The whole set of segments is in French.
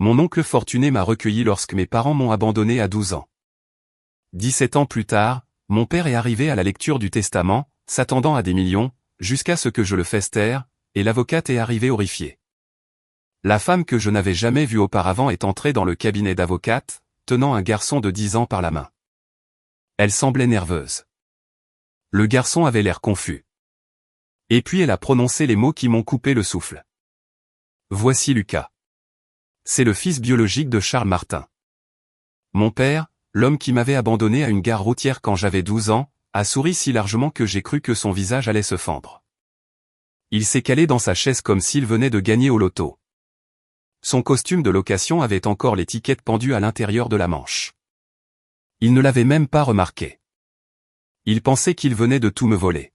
Mon oncle fortuné m'a recueilli lorsque mes parents m'ont abandonné à 12 ans. 17 ans plus tard, mon père est arrivé à la lecture du testament, s'attendant à des millions, jusqu'à ce que je le fasse taire, et l'avocate est arrivée horrifiée. La femme que je n'avais jamais vue auparavant est entrée dans le cabinet d'avocate, tenant un garçon de 10 ans par la main. Elle semblait nerveuse. Le garçon avait l'air confus. Et puis elle a prononcé les mots qui m'ont coupé le souffle. Voici Lucas. C'est le fils biologique de Charles Martin. Mon père, l'homme qui m'avait abandonné à une gare routière quand j'avais 12 ans, a souri si largement que j'ai cru que son visage allait se fendre. Il s'est calé dans sa chaise comme s'il venait de gagner au loto. Son costume de location avait encore l'étiquette pendue à l'intérieur de la manche. Il ne l'avait même pas remarqué. Il pensait qu'il venait de tout me voler.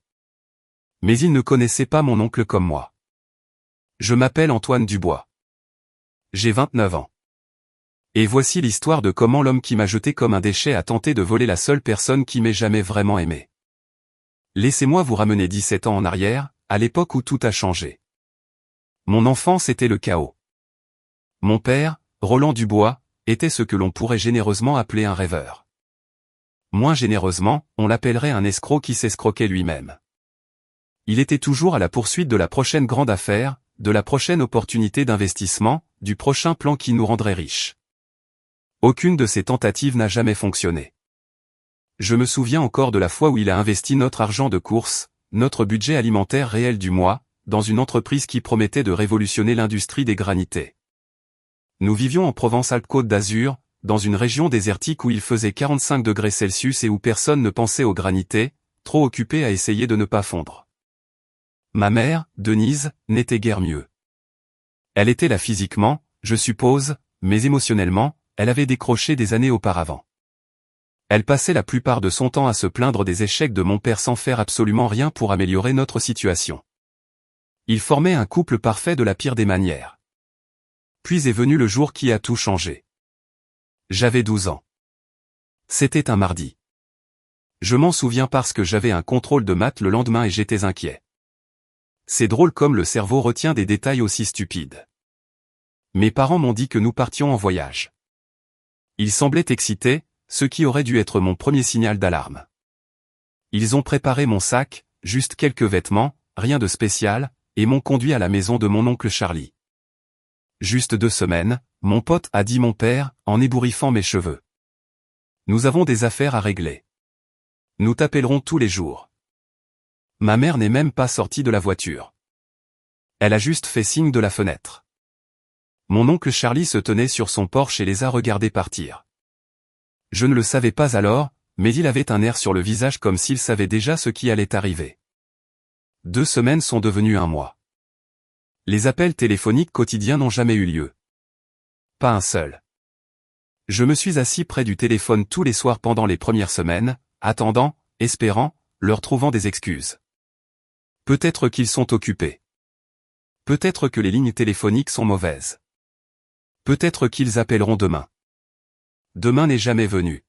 Mais il ne connaissait pas mon oncle comme moi. Je m'appelle Antoine Dubois. J'ai 29 ans. Et voici l'histoire de comment l'homme qui m'a jeté comme un déchet a tenté de voler la seule personne qui m'ait jamais vraiment aimé. Laissez-moi vous ramener 17 ans en arrière, à l'époque où tout a changé. Mon enfance était le chaos. Mon père, Roland Dubois, était ce que l'on pourrait généreusement appeler un rêveur. Moins généreusement, on l'appellerait un escroc qui s'escroquait lui-même. Il était toujours à la poursuite de la prochaine grande affaire, de la prochaine opportunité d'investissement, du prochain plan qui nous rendrait riches. Aucune de ces tentatives n'a jamais fonctionné. Je me souviens encore de la fois où il a investi notre argent de course, notre budget alimentaire réel du mois, dans une entreprise qui promettait de révolutionner l'industrie des granités. Nous vivions en Provence-Alpes-Côte d'Azur, dans une région désertique où il faisait 45 degrés Celsius et où personne ne pensait aux granités, trop occupé à essayer de ne pas fondre. Ma mère, Denise, n'était guère mieux. Elle était là physiquement, je suppose, mais émotionnellement, elle avait décroché des années auparavant. Elle passait la plupart de son temps à se plaindre des échecs de mon père sans faire absolument rien pour améliorer notre situation. Ils formaient un couple parfait de la pire des manières. Puis est venu le jour qui a tout changé. J'avais 12 ans. C'était un mardi. Je m'en souviens parce que j'avais un contrôle de maths le lendemain et j'étais inquiet. C'est drôle comme le cerveau retient des détails aussi stupides. Mes parents m'ont dit que nous partions en voyage. Ils semblaient excités, ce qui aurait dû être mon premier signal d'alarme. Ils ont préparé mon sac, juste quelques vêtements, rien de spécial, et m'ont conduit à la maison de mon oncle Charlie. Juste 2 semaines, mon pote a dit mon père, en ébouriffant mes cheveux. Nous avons des affaires à régler. Nous t'appellerons tous les jours. Ma mère n'est même pas sortie de la voiture. Elle a juste fait signe de la fenêtre. Mon oncle Charlie se tenait sur son porche et les a regardés partir. Je ne le savais pas alors, mais il avait un air sur le visage comme s'il savait déjà ce qui allait arriver. 2 semaines sont devenues 1 mois. Les appels téléphoniques quotidiens n'ont jamais eu lieu. Pas un seul. Je me suis assis près du téléphone tous les soirs pendant les premières semaines, attendant, espérant, leur trouvant des excuses. Peut-être qu'ils sont occupés. Peut-être que les lignes téléphoniques sont mauvaises. Peut-être qu'ils appelleront demain. Demain n'est jamais venu.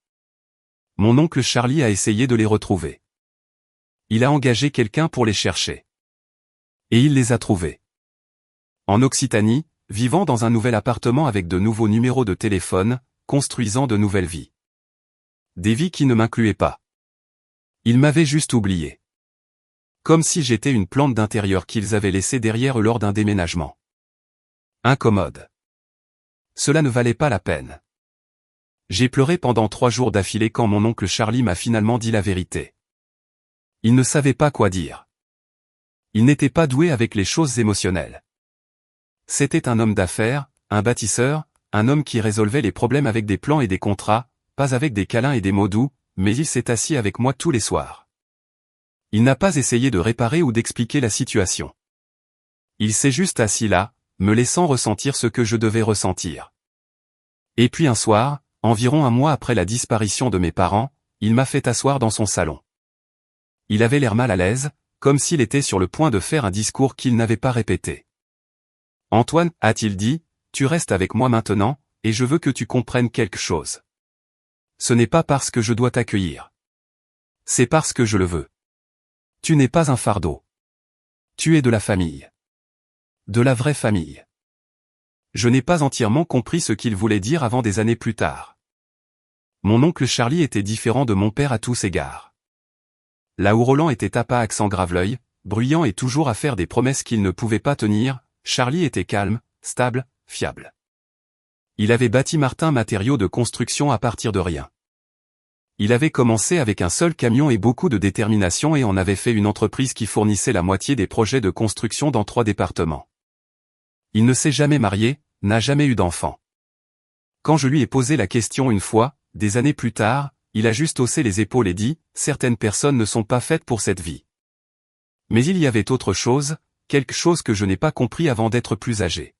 Mon oncle Charlie a essayé de les retrouver. Il a engagé quelqu'un pour les chercher. Et il les a trouvés. En Occitanie, vivant dans un nouvel appartement avec de nouveaux numéros de téléphone, construisant de nouvelles vies. Des vies qui ne m'incluaient pas. Ils m'avaient juste oublié. Comme si j'étais une plante d'intérieur qu'ils avaient laissée derrière eux lors d'un déménagement. Incommode. Cela ne valait pas la peine. J'ai pleuré pendant 3 jours d'affilée quand mon oncle Charlie m'a finalement dit la vérité. Il ne savait pas quoi dire. Il n'était pas doué avec les choses émotionnelles. C'était un homme d'affaires, un bâtisseur, un homme qui résolvait les problèmes avec des plans et des contrats, pas avec des câlins et des mots doux, mais il s'est assis avec moi tous les soirs. Il n'a pas essayé de réparer ou d'expliquer la situation. Il s'est juste assis là, me laissant ressentir ce que je devais ressentir. Et puis un soir, environ 1 mois après la disparition de mes parents, il m'a fait asseoir dans son salon. Il avait l'air mal à l'aise, comme s'il était sur le point de faire un discours qu'il n'avait pas répété. « Antoine, a-t-il dit, tu restes avec moi maintenant, et je veux que tu comprennes quelque chose. Ce n'est pas parce que je dois t'accueillir. C'est parce que je le veux. Tu n'es pas un fardeau. Tu es de la famille. De la vraie famille. Je n'ai pas entièrement compris ce qu'il voulait dire avant des années plus tard. Mon oncle Charlie était différent de mon père à tous égards. Là où Roland était tapa accent grave-l'œil, bruyant et toujours à faire des promesses qu'il ne pouvait pas tenir, Charlie était calme, stable, fiable. Il avait bâti Martin Matériaux de construction à partir de rien. Il avait commencé avec un seul camion et beaucoup de détermination et en avait fait une entreprise qui fournissait la moitié des projets de construction dans 3 départements. Il ne s'est jamais marié, n'a jamais eu d'enfant. Quand je lui ai posé la question une fois, des années plus tard, il a juste haussé les épaules et dit « Certaines personnes ne sont pas faites pour cette vie ». Mais il y avait autre chose, quelque chose que je n'ai pas compris avant d'être plus âgé.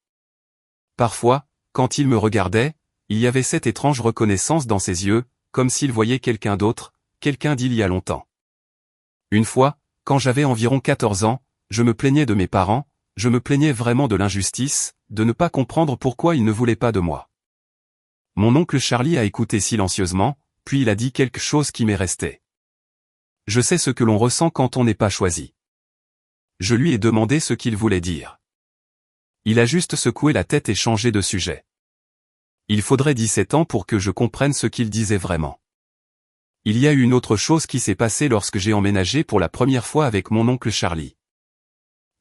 Parfois, quand il me regardait, il y avait cette étrange reconnaissance dans ses yeux, comme s'il voyait quelqu'un d'autre, quelqu'un d'il y a longtemps. Une fois, quand j'avais environ 14 ans, je me plaignais de mes parents, je me plaignais vraiment de l'injustice, de ne pas comprendre pourquoi ils ne voulaient pas de moi. Mon oncle Charlie a écouté silencieusement, puis il a dit quelque chose qui m'est resté. Je sais ce que l'on ressent quand on n'est pas choisi. Je lui ai demandé ce qu'il voulait dire. Il a juste secoué la tête et changé de sujet. Il faudrait 17 ans pour que je comprenne ce qu'il disait vraiment. Il y a eu une autre chose qui s'est passée lorsque j'ai emménagé pour la première fois avec mon oncle Charlie.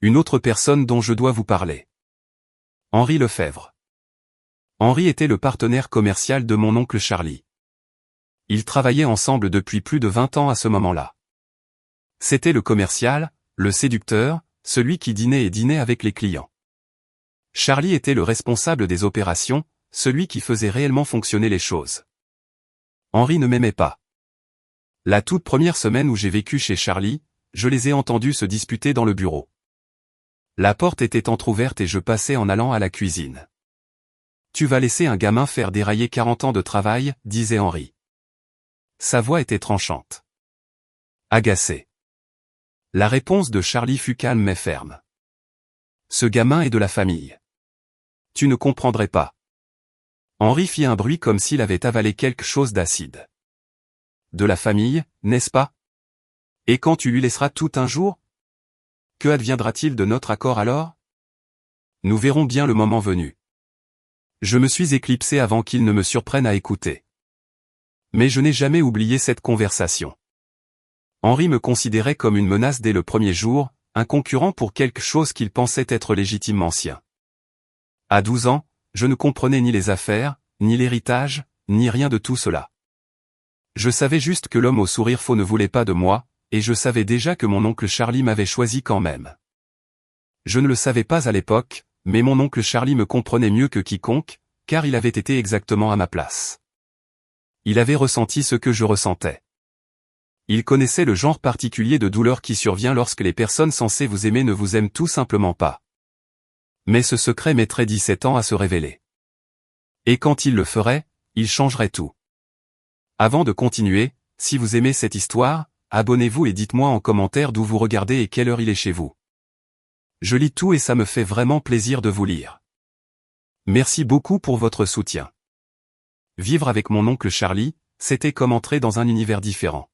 Une autre personne dont je dois vous parler. Henri Lefebvre. Henri était le partenaire commercial de mon oncle Charlie. Ils travaillaient ensemble depuis plus de 20 ans à ce moment-là. C'était le commercial, le séducteur, celui qui dînait et dînait avec les clients. Charlie était le responsable des opérations, celui qui faisait réellement fonctionner les choses. Henri ne m'aimait pas. La toute première semaine où j'ai vécu chez Charlie, je les ai entendus se disputer dans le bureau. La porte était entr'ouverte et je passais en allant à la cuisine. « Tu vas laisser un gamin faire dérailler 40 ans de travail » disait Henri. Sa voix était tranchante. Agacé. La réponse de Charlie fut calme mais ferme. « Ce gamin est de la famille. Tu ne comprendrais pas. » Henri fit un bruit comme s'il avait avalé quelque chose d'acide. « De la famille, n'est-ce pas? Et quand tu lui laisseras tout un jour? Que adviendra-t-il de notre accord alors? Nous verrons bien le moment venu. » Je me suis éclipsé avant qu'il ne me surprenne à écouter. Mais je n'ai jamais oublié cette conversation. Henri me considérait comme une menace dès le premier jour, un concurrent pour quelque chose qu'il pensait être légitimement sien. À 12 ans, je ne comprenais ni les affaires, ni l'héritage, ni rien de tout cela. Je savais juste que l'homme au sourire faux ne voulait pas de moi, et je savais déjà que mon oncle Charlie m'avait choisi quand même. Je ne le savais pas à l'époque, mais mon oncle Charlie me comprenait mieux que quiconque, car il avait été exactement à ma place. Il avait ressenti ce que je ressentais. Il connaissait le genre particulier de douleur qui survient lorsque les personnes censées vous aimer ne vous aiment tout simplement pas. Mais ce secret mettrait 17 ans à se révéler. Et quand il le ferait, il changerait tout. Avant de continuer, si vous aimez cette histoire, abonnez-vous et dites-moi en commentaire d'où vous regardez et quelle heure il est chez vous. Je lis tout et ça me fait vraiment plaisir de vous lire. Merci beaucoup pour votre soutien. Vivre avec mon oncle Charlie, c'était comme entrer dans un univers différent.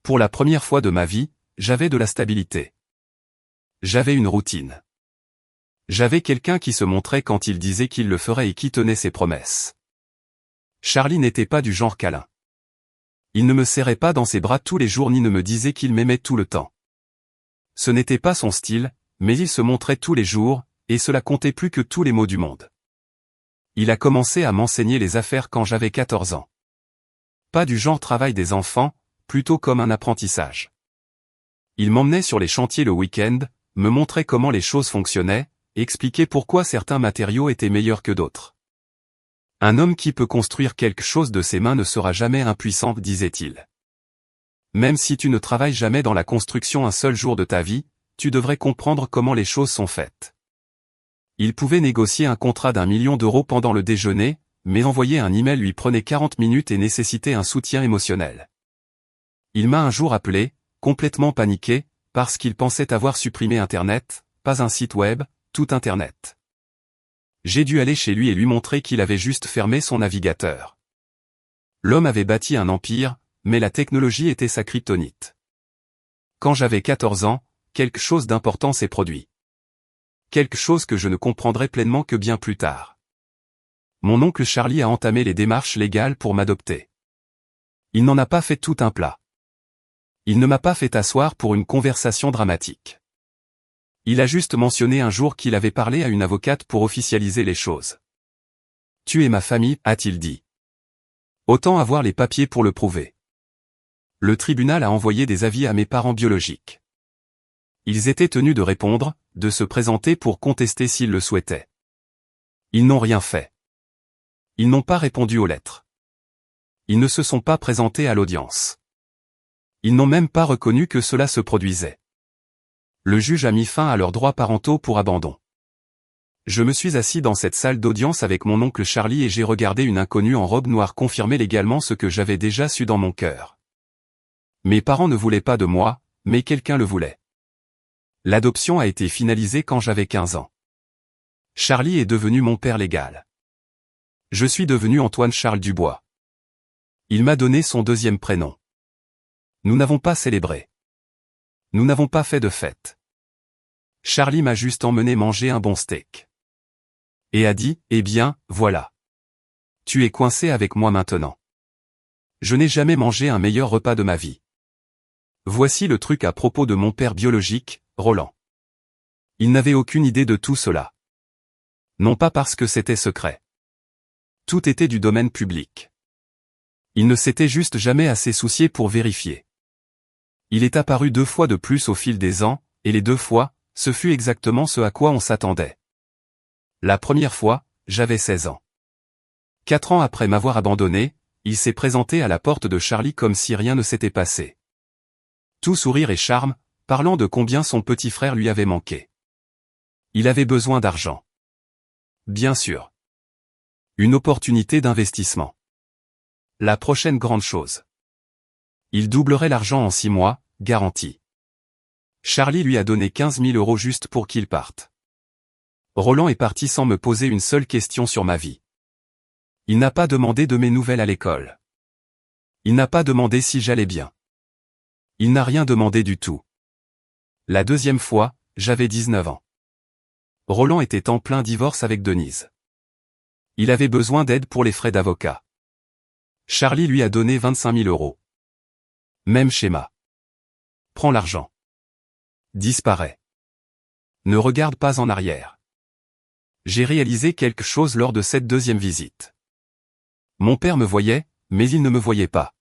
Pour la première fois de ma vie, j'avais de la stabilité. J'avais une routine. J'avais quelqu'un qui se montrait quand il disait qu'il le ferait et qui tenait ses promesses. Charlie n'était pas du genre câlin. Il ne me serrait pas dans ses bras tous les jours ni ne me disait qu'il m'aimait tout le temps. Ce n'était pas son style, mais il se montrait tous les jours, et cela comptait plus que tous les maux du monde. Il a commencé à m'enseigner les affaires quand j'avais 14 ans. Pas du genre travail des enfants, plutôt comme un apprentissage. Il m'emmenait sur les chantiers le week-end, me montrait comment les choses fonctionnaient, et expliquait pourquoi certains matériaux étaient meilleurs que d'autres. Un homme qui peut construire quelque chose de ses mains ne sera jamais impuissant, disait-il. Même si tu ne travailles jamais dans la construction un seul jour de ta vie, tu devrais comprendre comment les choses sont faites. Il pouvait négocier un contrat d'1 million d'euros pendant le déjeuner, mais envoyer un email lui prenait 40 minutes et nécessitait un soutien émotionnel. Il m'a un jour appelé, complètement paniqué, parce qu'il pensait avoir supprimé Internet, pas un site web, tout Internet. J'ai dû aller chez lui et lui montrer qu'il avait juste fermé son navigateur. L'homme avait bâti un empire, mais la technologie était sa kryptonite. Quand j'avais 14 ans, quelque chose d'important s'est produit. quelque chose que je ne comprendrai pleinement que bien plus tard. Mon oncle Charlie a entamé les démarches légales pour m'adopter. Il n'en a pas fait tout un plat. Il ne m'a pas fait asseoir pour une conversation dramatique. Il a juste mentionné un jour qu'il avait parlé à une avocate pour officialiser les choses. « Tu es ma famille », a-t-il dit. Autant avoir les papiers pour le prouver. Le tribunal a envoyé des avis à mes parents biologiques. Ils étaient tenus de répondre, de se présenter pour contester s'ils le souhaitaient. Ils n'ont rien fait. Ils n'ont pas répondu aux lettres. Ils ne se sont pas présentés à l'audience. Ils n'ont même pas reconnu que cela se produisait. Le juge a mis fin à leurs droits parentaux pour abandon. Je me suis assis dans cette salle d'audience avec mon oncle Charlie et j'ai regardé une inconnue en robe noire confirmer légalement ce que j'avais déjà su dans mon cœur. Mes parents ne voulaient pas de moi, mais quelqu'un le voulait. L'adoption a été finalisée quand j'avais 15 ans. Charlie est devenu mon père légal. Je suis devenu Antoine Charles Dubois. Il m'a donné son deuxième prénom. Nous n'avons pas célébré. Nous n'avons pas fait de fête. Charlie m'a juste emmené manger un bon steak. Et a dit, eh bien, voilà. Tu es coincé avec moi maintenant. Je n'ai jamais mangé un meilleur repas de ma vie. Voici le truc à propos de mon père biologique, Roland. Il n'avait aucune idée de tout cela. Non pas parce que c'était secret. Tout était du domaine public. Il ne s'était juste jamais assez soucié pour vérifier. Il est apparu 2 fois de plus au fil des ans, et les 2 fois, ce fut exactement ce à quoi on s'attendait. La première fois, j'avais 16 ans. 4 ans après m'avoir abandonné, il s'est présenté à la porte de Charlie comme si rien ne s'était passé. Tout sourire et charme, parlant de combien son petit frère lui avait manqué. Il avait besoin d'argent. Bien sûr. Une opportunité d'investissement. La prochaine grande chose. Il doublerait l'argent en 6 mois, garanti. Charlie lui a donné 15 000 € juste pour qu'il parte. Roland est parti sans me poser une seule question sur ma vie. Il n'a pas demandé de mes nouvelles à l'école. Il n'a pas demandé si j'allais bien. Il n'a rien demandé du tout. La deuxième fois, j'avais 19 ans. Roland était en plein divorce avec Denise. Il avait besoin d'aide pour les frais d'avocat. Charlie lui a donné 25 000 €. Même schéma. Prends l'argent. Disparaît. Ne regarde pas en arrière. J'ai réalisé quelque chose lors de cette deuxième visite. Mon père me voyait, mais il ne me voyait pas.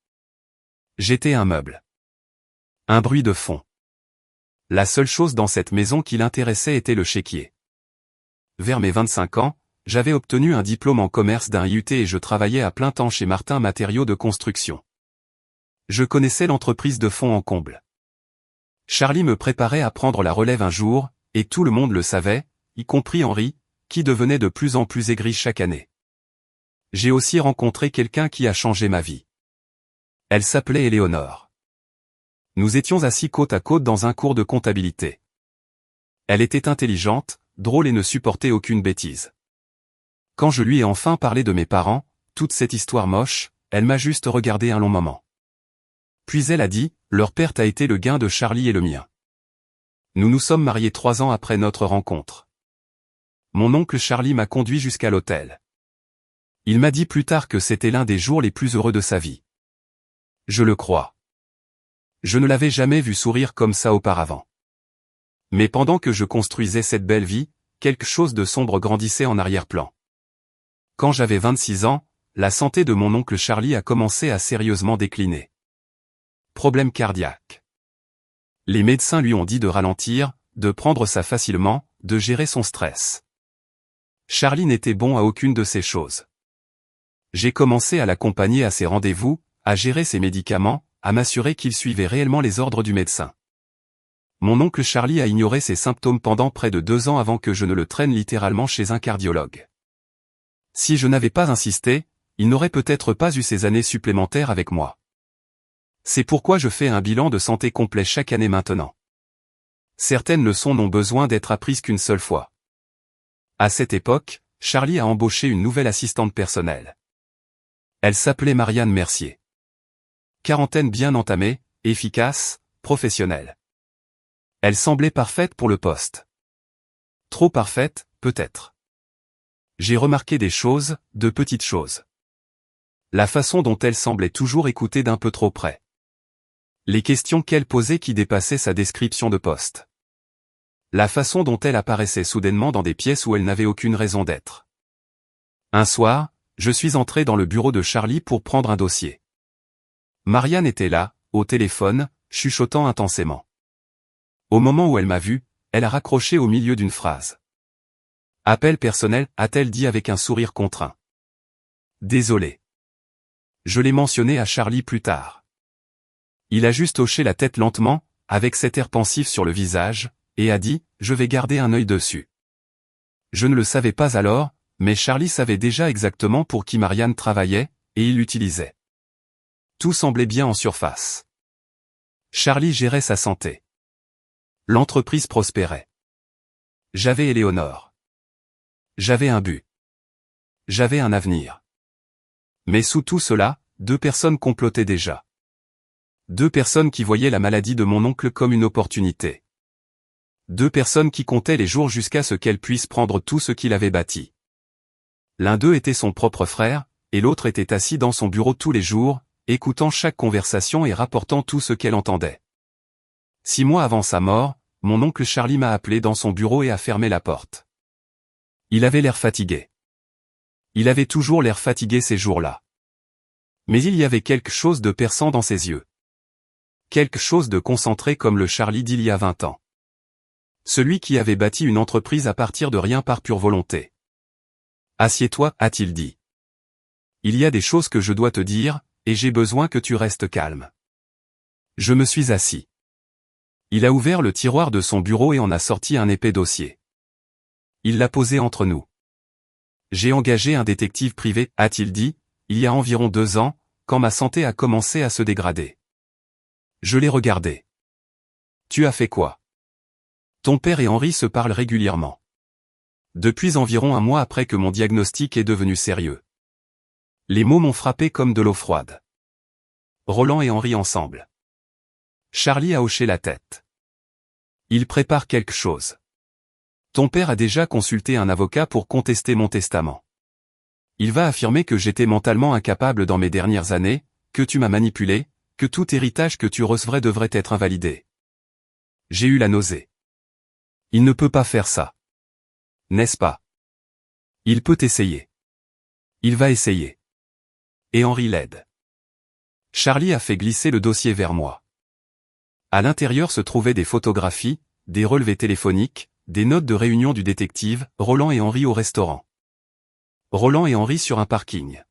J'étais un meuble. Un bruit de fond. La seule chose dans cette maison qui l'intéressait était le chéquier. Vers mes 25 ans, j'avais obtenu un diplôme en commerce d'un IUT et je travaillais à plein temps chez Martin Matériaux de Construction. Je connaissais l'entreprise de fond en comble. Charlie me préparait à prendre la relève un jour, et tout le monde le savait, y compris Henri, qui devenait de plus en plus aigri chaque année. J'ai aussi rencontré quelqu'un qui a changé ma vie. Elle s'appelait Éléonore. Nous étions assis côte à côte dans un cours de comptabilité. Elle était intelligente, drôle et ne supportait aucune bêtise. Quand je lui ai enfin parlé de mes parents, toute cette histoire moche, elle m'a juste regardé un long moment. Puis elle a dit, leur perte a été le gain de Charlie et le mien. Nous nous sommes mariés 3 ans après notre rencontre. Mon oncle Charlie m'a conduit jusqu'à l'hôtel. Il m'a dit plus tard que c'était l'un des jours les plus heureux de sa vie. Je le crois. Je ne l'avais jamais vu sourire comme ça auparavant. Mais pendant que je construisais cette belle vie, quelque chose de sombre grandissait en arrière-plan. Quand j'avais 26 ans, la santé de mon oncle Charlie a commencé à sérieusement décliner. Problème cardiaque. Les médecins lui ont dit de ralentir, de prendre ça facilement, de gérer son stress. Charlie n'était bon à aucune de ces choses. J'ai commencé à l'accompagner à ses rendez-vous, à gérer ses médicaments, à m'assurer qu'il suivait réellement les ordres du médecin. Mon oncle Charlie a ignoré ses symptômes pendant près de 2 ans avant que je ne le traîne littéralement chez un cardiologue. Si je n'avais pas insisté, il n'aurait peut-être pas eu ces années supplémentaires avec moi. C'est pourquoi je fais un bilan de santé complet chaque année maintenant. Certaines leçons n'ont besoin d'être apprises qu'une seule fois. À cette époque, Charlie a embauché une nouvelle assistante personnelle. Elle s'appelait Marianne Mercier. Quarantaine bien entamée, efficace, professionnelle. Elle semblait parfaite pour le poste. Trop parfaite, peut-être. J'ai remarqué des choses, de petites choses. La façon dont elle semblait toujours écouter d'un peu trop près. Les questions qu'elle posait qui dépassaient sa description de poste. La façon dont elle apparaissait soudainement dans des pièces où elle n'avait aucune raison d'être. Un soir, je suis entré dans le bureau de Charlie pour prendre un dossier. Marianne était là, au téléphone, chuchotant intensément. Au moment où elle m'a vu, elle a raccroché au milieu d'une phrase. « Appel personnel », a-t-elle dit avec un sourire contraint. « Désolé. Je l'ai mentionné à Charlie plus tard. » Il a juste hoché la tête lentement, avec cet air pensif sur le visage, et a dit « Je vais garder un œil dessus ». Je ne le savais pas alors, mais Charlie savait déjà exactement pour qui Marianne travaillait, et il l'utilisait. Tout semblait bien en surface. Charlie gérait sa santé. L'entreprise prospérait. J'avais Éléonore. J'avais un but. J'avais un avenir. Mais sous tout cela, 2 personnes complotaient déjà. 2 personnes qui voyaient la maladie de mon oncle comme une opportunité. 2 personnes qui comptaient les jours jusqu'à ce qu'elle puisse prendre tout ce qu'il avait bâti. L'un d'eux était son propre frère, et l'autre était assis dans son bureau tous les jours, écoutant chaque conversation et rapportant tout ce qu'elle entendait. 6 mois avant sa mort, mon oncle Charlie m'a appelé dans son bureau et a fermé la porte. Il avait l'air fatigué. Il avait toujours l'air fatigué ces jours-là. Mais il y avait quelque chose de perçant dans ses yeux. Quelque chose de concentré comme le Charlie d'il y a 20 ans. Celui qui avait bâti une entreprise à partir de rien par pure volonté. « Assieds-toi », a-t-il dit. « Il y a des choses que je dois te dire, et j'ai besoin que tu restes calme. » Je me suis assis. Il a ouvert le tiroir de son bureau et en a sorti un épais dossier. Il l'a posé entre nous. « J'ai engagé un détective privé », a-t-il dit, il y a environ 2 ans, quand ma santé a commencé à se dégrader. Je l'ai regardé. « Tu as fait quoi ? Ton père et Henri se parlent régulièrement. Depuis environ 1 mois après que mon diagnostic est devenu sérieux. » Les mots m'ont frappé comme de l'eau froide. Roland et Henri ensemble. Charlie a hoché la tête. Il prépare quelque chose. Ton père a déjà consulté un avocat pour contester mon testament. Il va affirmer que j'étais mentalement incapable dans mes dernières années, que tu m'as manipulé, que tout héritage que tu recevrais devrait être invalidé. J'ai eu la nausée. Il ne peut pas faire ça. N'est-ce pas? Il peut essayer. Il va essayer. Et Henri l'aide. Charlie a fait glisser le dossier vers moi. À l'intérieur se trouvaient des photographies, des relevés téléphoniques, des notes de réunion du détective, Roland et Henri au restaurant. Roland et Henri sur un parking.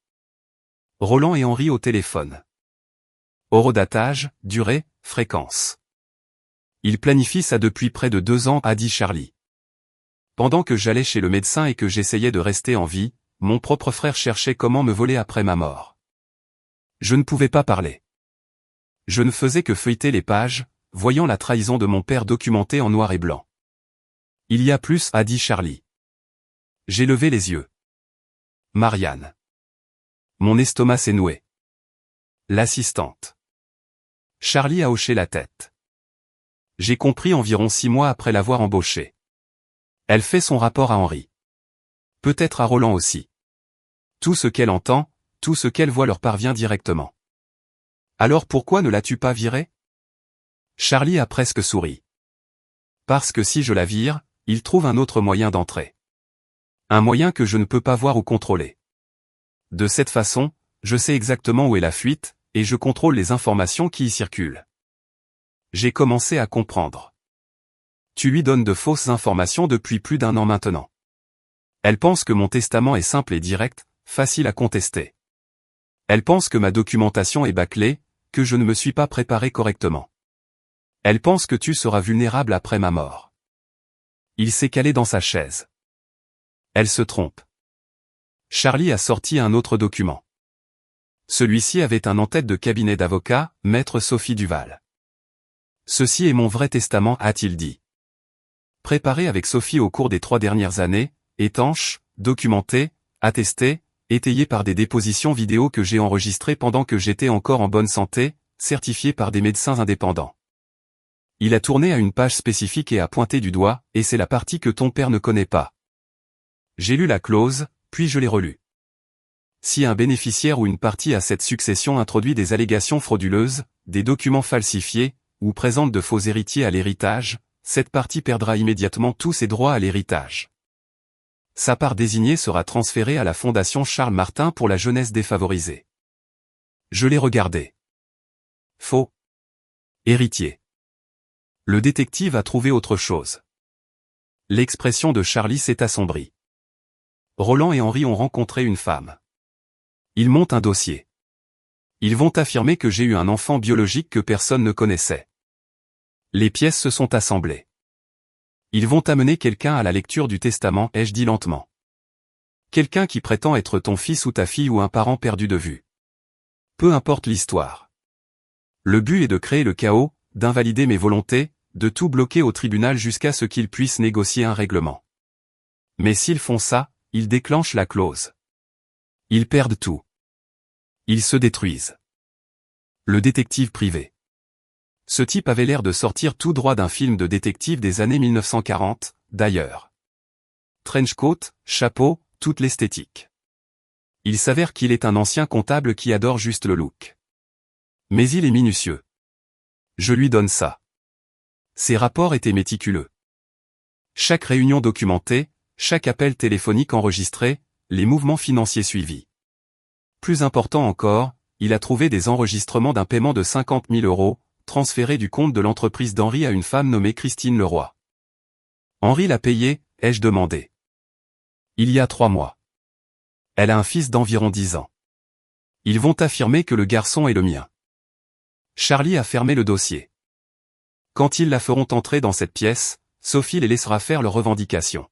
Roland et Henri au téléphone. Horodatage, durée, fréquence. Il planifie ça depuis près de 2 ans, a dit Charlie. Pendant que j'allais chez le médecin et que j'essayais de rester en vie, mon propre frère cherchait comment me voler après ma mort. Je ne pouvais pas parler. Je ne faisais que feuilleter les pages, voyant la trahison de mon père documentée en noir et blanc. Il y a plus, a dit Charlie. J'ai levé les yeux. Marianne. Mon estomac s'est noué. L'assistante. Charlie a hoché la tête. J'ai compris environ 6 mois après l'avoir embauchée. Elle fait son rapport à Henri. Peut-être à Roland aussi. Tout ce qu'elle entend, tout ce qu'elle voit leur parvient directement. Alors pourquoi ne l'as-tu pas virée? Charlie a presque souri. Parce que si je la vire, il trouve un autre moyen d'entrer. Un moyen que je ne peux pas voir ou contrôler. De cette façon, je sais exactement où est la fuite, et je contrôle les informations qui y circulent. J'ai commencé à comprendre. Tu lui donnes de fausses informations depuis plus d'1 an maintenant. Elle pense que mon testament est simple et direct, facile à contester. Elle pense que ma documentation est bâclée, que je ne me suis pas préparé correctement. Elle pense que tu seras vulnérable après ma mort. Il s'est calé dans sa chaise. Elle se trompe. Charlie a sorti un autre document. Celui-ci avait un en-tête de cabinet d'avocat, Maître Sophie Duval. Ceci est mon vrai testament, a-t-il dit. Préparé avec Sophie au cours des 3 dernières années, étanche, documenté, attesté, étayé par des dépositions vidéo que j'ai enregistrées pendant que j'étais encore en bonne santé, certifié par des médecins indépendants. Il a tourné à une page spécifique et a pointé du doigt, et c'est la partie que ton père ne connaît pas. J'ai lu la clause, puis je l'ai relue. Si un bénéficiaire ou une partie à cette succession introduit des allégations frauduleuses, des documents falsifiés, ou présente de faux héritiers à l'héritage, cette partie perdra immédiatement tous ses droits à l'héritage. Sa part désignée sera transférée à la Fondation Charles Martin pour la jeunesse défavorisée. Je l'ai regardé. Faux. Héritier. Le détective a trouvé autre chose. L'expression de Charlie s'est assombrie. Roland et Henri ont rencontré une femme. Ils montent un dossier. Ils vont affirmer que j'ai eu un enfant biologique que personne ne connaissait. Les pièces se sont assemblées. Ils vont amener quelqu'un à la lecture du testament, ai-je dit lentement. Quelqu'un qui prétend être ton fils ou ta fille ou un parent perdu de vue. Peu importe l'histoire. Le but est de créer le chaos, d'invalider mes volontés, de tout bloquer au tribunal jusqu'à ce qu'ils puissent négocier un règlement. Mais s'ils font ça, ils déclenchent la clause. Ils perdent tout. Ils se détruisent. Le détective privé. Ce type avait l'air de sortir tout droit d'un film de détective des années 1940, d'ailleurs. Trenchcoat, chapeau, toute l'esthétique. Il s'avère qu'il est un ancien comptable qui adore juste le look. Mais il est minutieux. Je lui donne ça. Ses rapports étaient méticuleux. Chaque réunion documentée, chaque appel téléphonique enregistré, les mouvements financiers suivis. Plus important encore, il a trouvé des enregistrements d'un paiement de 50 000 €, transféré du compte de l'entreprise d'Henri à une femme nommée Christine Leroy. Henri l'a payé, ai-je demandé. Il y a 3 mois. Elle a un fils d'environ 10 ans. Ils vont affirmer que le garçon est le mien. Charlie a fermé le dossier. Quand ils la feront entrer dans cette pièce, Sophie les laissera faire leurs revendications.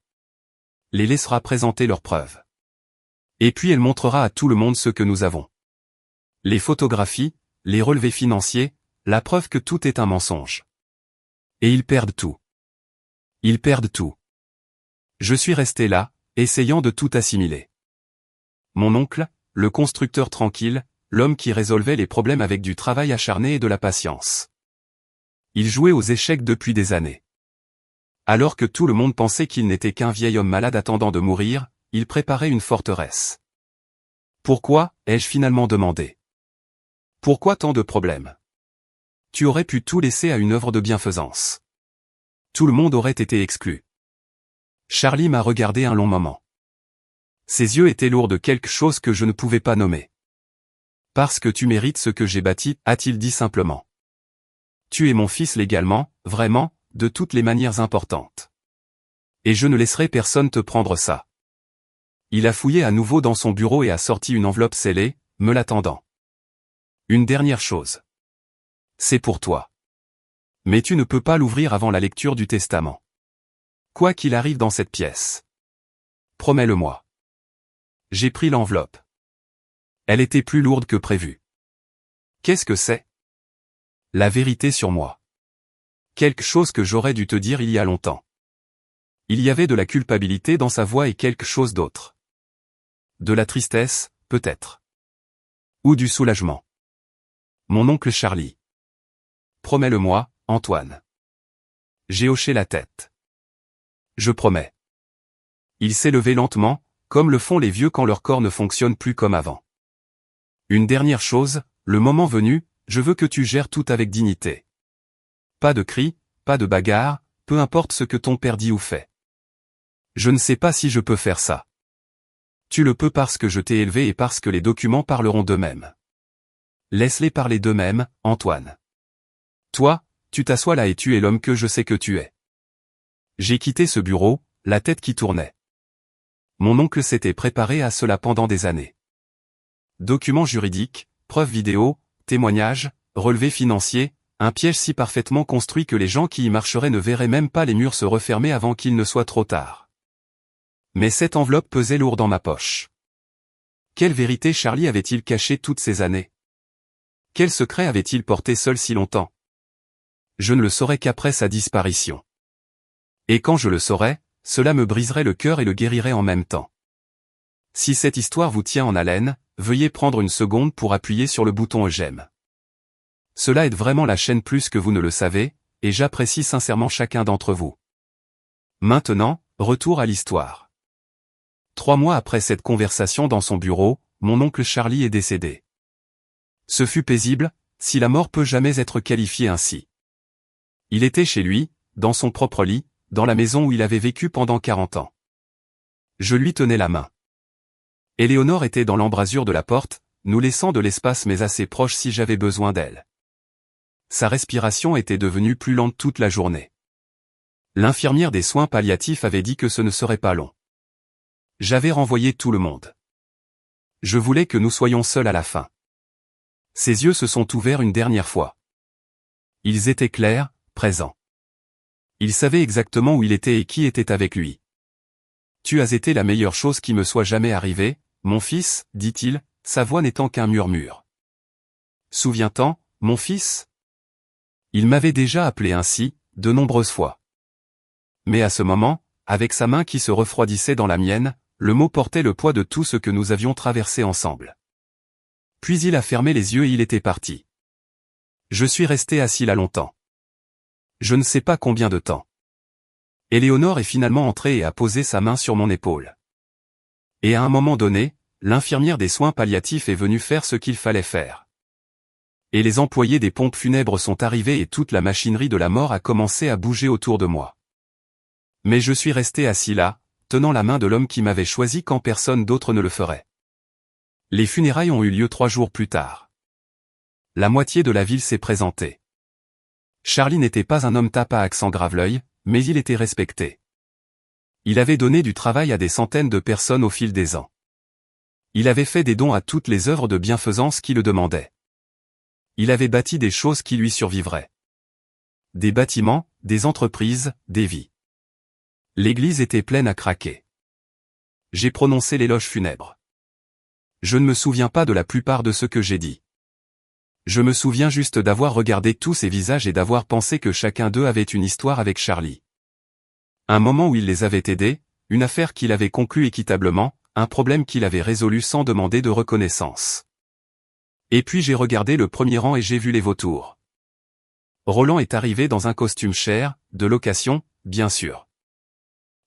Les laissera présenter leurs preuves. Et puis elle montrera à tout le monde ce que nous avons. Les photographies, les relevés financiers, la preuve que tout est un mensonge. Et ils perdent tout. Ils perdent tout. Je suis resté là, essayant de tout assimiler. Mon oncle, le constructeur tranquille, l'homme qui résolvait les problèmes avec du travail acharné et de la patience. Il jouait aux échecs depuis des années. Alors que tout le monde pensait qu'il n'était qu'un vieil homme malade attendant de mourir, il préparait une forteresse. Pourquoi, ai-je finalement demandé. Pourquoi tant de problèmes? Tu aurais pu tout laisser à une œuvre de bienfaisance. Tout le monde aurait été exclu. Charlie m'a regardé un long moment. Ses yeux étaient lourds de quelque chose que je ne pouvais pas nommer. Parce que tu mérites ce que j'ai bâti, a-t-il dit simplement. Tu es mon fils légalement, vraiment, de toutes les manières importantes. Et je ne laisserai personne te prendre ça. Il a fouillé à nouveau dans son bureau et a sorti une enveloppe scellée, me l'attendant. Une dernière chose. C'est pour toi. Mais tu ne peux pas l'ouvrir avant la lecture du testament. Quoi qu'il arrive dans cette pièce. Promets-le-moi. J'ai pris l'enveloppe. Elle était plus lourde que prévu. Qu'est-ce que c'est? La vérité sur moi. Quelque chose que j'aurais dû te dire il y a longtemps. Il y avait de la culpabilité dans sa voix et quelque chose d'autre. De la tristesse, peut-être. Ou du soulagement. Mon oncle Charlie. Promets-le-moi, Antoine. J'ai hoché la tête. Je promets. Il s'est levé lentement, comme le font les vieux quand leur corps ne fonctionne plus comme avant. Une dernière chose, le moment venu, je veux que tu gères tout avec dignité. Pas de cris, pas de bagarre, peu importe ce que ton père dit ou fait. Je ne sais pas si je peux faire ça. Tu le peux parce que je t'ai élevé et parce que les documents parleront d'eux-mêmes. Laisse-les parler d'eux-mêmes, Antoine. Toi, tu t'assois là et tu es l'homme que je sais que tu es. J'ai quitté ce bureau, la tête qui tournait. Mon oncle s'était préparé à cela pendant des années. Documents juridiques, preuves vidéo, témoignages, relevés financiers, un piège si parfaitement construit que les gens qui y marcheraient ne verraient même pas les murs se refermer avant qu'il ne soit trop tard. Mais cette enveloppe pesait lourd dans ma poche. Quelle vérité Charlie avait-il caché toutes ces années? Quel secret avait-il porté seul si longtemps? Je ne le saurais qu'après sa disparition. Et quand je le saurais, cela me briserait le cœur et le guérirait en même temps. Si cette histoire vous tient en haleine, veuillez prendre une seconde pour appuyer sur le bouton j'aime. Cela aide vraiment la chaîne plus que vous ne le savez, et j'apprécie sincèrement chacun d'entre vous. Maintenant, retour à l'histoire. 3 mois après cette conversation dans son bureau, mon oncle Charlie est décédé. Ce fut paisible, si la mort peut jamais être qualifiée ainsi. Il était chez lui, dans son propre lit, dans la maison où il avait vécu pendant 40 ans. Je lui tenais la main. Éléonore était dans l'embrasure de la porte, nous laissant de l'espace mais assez proche si j'avais besoin d'elle. Sa respiration était devenue plus lente toute la journée. L'infirmière des soins palliatifs avait dit que ce ne serait pas long. J'avais renvoyé tout le monde. Je voulais que nous soyons seuls à la fin. Ses yeux se sont ouverts une dernière fois. Ils étaient clairs, présents. Il savait exactement où il était et qui était avec lui. « Tu as été la meilleure chose qui me soit jamais arrivée, mon fils, dit-il, sa voix n'étant qu'un murmure. Souviens-t'en, mon fils ? Il m'avait déjà appelé ainsi, de nombreuses fois. Mais à ce moment, avec sa main qui se refroidissait dans la mienne, le mot portait le poids de tout ce que nous avions traversé ensemble. Puis il a fermé les yeux et il était parti. Je suis resté assis là longtemps. Je ne sais pas combien de temps. Éléonore est finalement entrée et a posé sa main sur mon épaule. Et à un moment donné, l'infirmière des soins palliatifs est venue faire ce qu'il fallait faire. Et les employés des pompes funèbres sont arrivés et toute la machinerie de la mort a commencé à bouger autour de moi. Mais je suis resté assis là, tenant la main de l'homme qui m'avait choisi quand personne d'autre ne le ferait. Les funérailles ont eu lieu 3 jours plus tard. La moitié de la ville s'est présentée. Charlie n'était pas un homme tape à accent grave-l'œil, mais il était respecté. Il avait donné du travail à des centaines de personnes au fil des ans. Il avait fait des dons à toutes les œuvres de bienfaisance qui le demandaient. Il avait bâti des choses qui lui survivraient. Des bâtiments, des entreprises, des vies. L'église était pleine à craquer. J'ai prononcé l'éloge funèbre. Je ne me souviens pas de la plupart de ce que j'ai dit. Je me souviens juste d'avoir regardé tous ces visages et d'avoir pensé que chacun d'eux avait une histoire avec Charlie. Un moment où il les avait aidés, une affaire qu'il avait conclue équitablement, un problème qu'il avait résolu sans demander de reconnaissance. Et puis j'ai regardé le premier rang et j'ai vu les vautours. Roland est arrivé dans un costume cher, de location, bien sûr.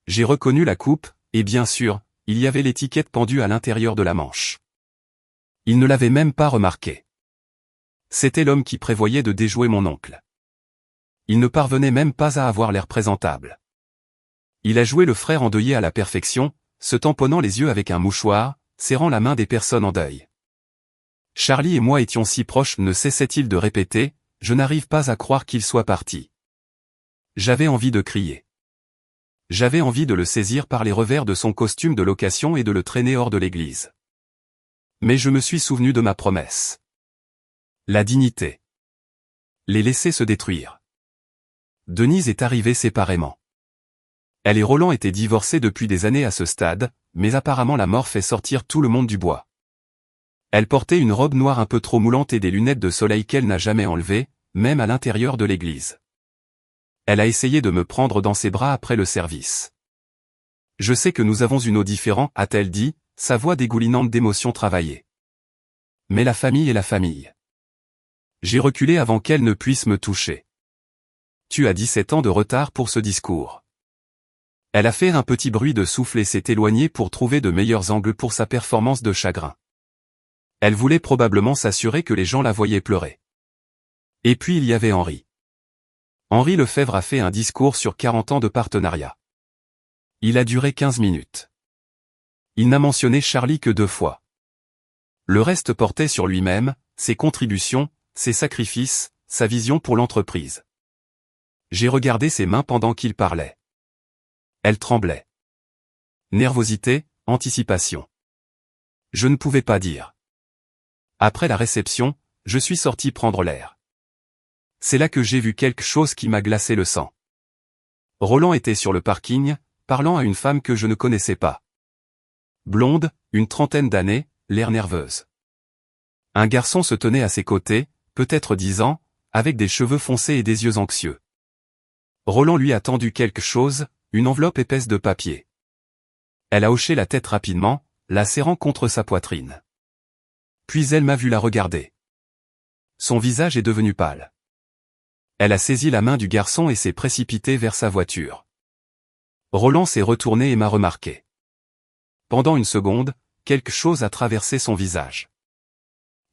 J'ai reconnu la coupe, et bien sûr, il y avait l'étiquette pendue à l'intérieur de la manche. Il ne l'avait même pas remarqué. C'était l'homme qui prévoyait de déjouer mon oncle. Il ne parvenait même pas à avoir l'air présentable. Il a joué le frère endeuillé à la perfection, se tamponnant les yeux avec un mouchoir, serrant la main des personnes en deuil. Charlie et moi étions si proches, ne cessait-il de répéter, « Je n'arrive pas à croire qu'il soit parti. » J'avais envie de crier. J'avais envie de le saisir par les revers de son costume de location et de le traîner hors de l'église. Mais je me suis souvenu de ma promesse. La dignité. Les laisser se détruire. Denise est arrivée séparément. Elle et Roland étaient divorcés depuis des années à ce stade, mais apparemment la mort fait sortir tout le monde du bois. Elle portait une robe noire un peu trop moulante et des lunettes de soleil qu'elle n'a jamais enlevées, même à l'intérieur de l'église. Elle a essayé de me prendre dans ses bras après le service. Je sais que nous avons une eau différente, a-t-elle dit, sa voix dégoulinante d'émotions travaillées. Mais la famille est la famille. J'ai reculé avant qu'elle ne puisse me toucher. Tu as 17 ans de retard pour ce discours. Elle a fait un petit bruit de souffle et s'est éloignée pour trouver de meilleurs angles pour sa performance de chagrin. Elle voulait probablement s'assurer que les gens la voyaient pleurer. Et puis il y avait Henri. Henri Lefebvre a fait un discours sur 40 ans de partenariat. Il a duré 15 minutes. Il n'a mentionné Charlie que 2 fois. Le reste portait sur lui-même, ses contributions, ses sacrifices, sa vision pour l'entreprise. J'ai regardé ses mains pendant qu'il parlait. Elles tremblaient. Nervosité, anticipation. Je ne pouvais pas dire. Après la réception, je suis sorti prendre l'air. C'est là que j'ai vu quelque chose qui m'a glacé le sang. Roland était sur le parking, parlant à une femme que je ne connaissais pas. Blonde, une 30aine d'années, l'air nerveuse. Un garçon se tenait à ses côtés, peut-être 10 ans, avec des cheveux foncés et des yeux anxieux. Roland lui a tendu quelque chose, une enveloppe épaisse de papier. Elle a hoché la tête rapidement, la serrant contre sa poitrine. Puis elle m'a vu la regarder. Son visage est devenu pâle. Elle a saisi la main du garçon et s'est précipitée vers sa voiture. Roland s'est retourné et m'a remarqué. Pendant une seconde, quelque chose a traversé son visage.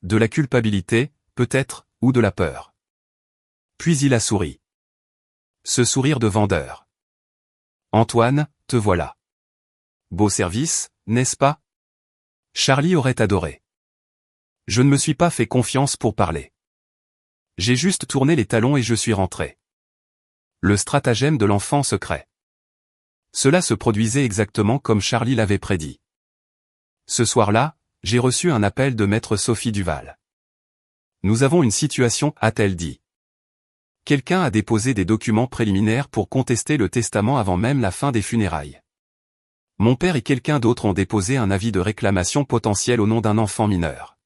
De la culpabilité, peut-être, ou de la peur. Puis il a souri. Ce sourire de vendeur. Antoine, te voilà. Beau service, n'est-ce pas? Charlie aurait adoré. Je ne me suis pas fait confiance pour parler. J'ai juste tourné les talons et je suis rentré. Le stratagème de l'enfant secret. Cela se produisait exactement comme Charlie l'avait prédit. Ce soir-là, j'ai reçu un appel de maître Sophie Duval. Nous avons une situation, a-t-elle dit. Quelqu'un a déposé des documents préliminaires pour contester le testament avant même la fin des funérailles. Mon père et quelqu'un d'autre ont déposé un avis de réclamation potentiel au nom d'un enfant mineur.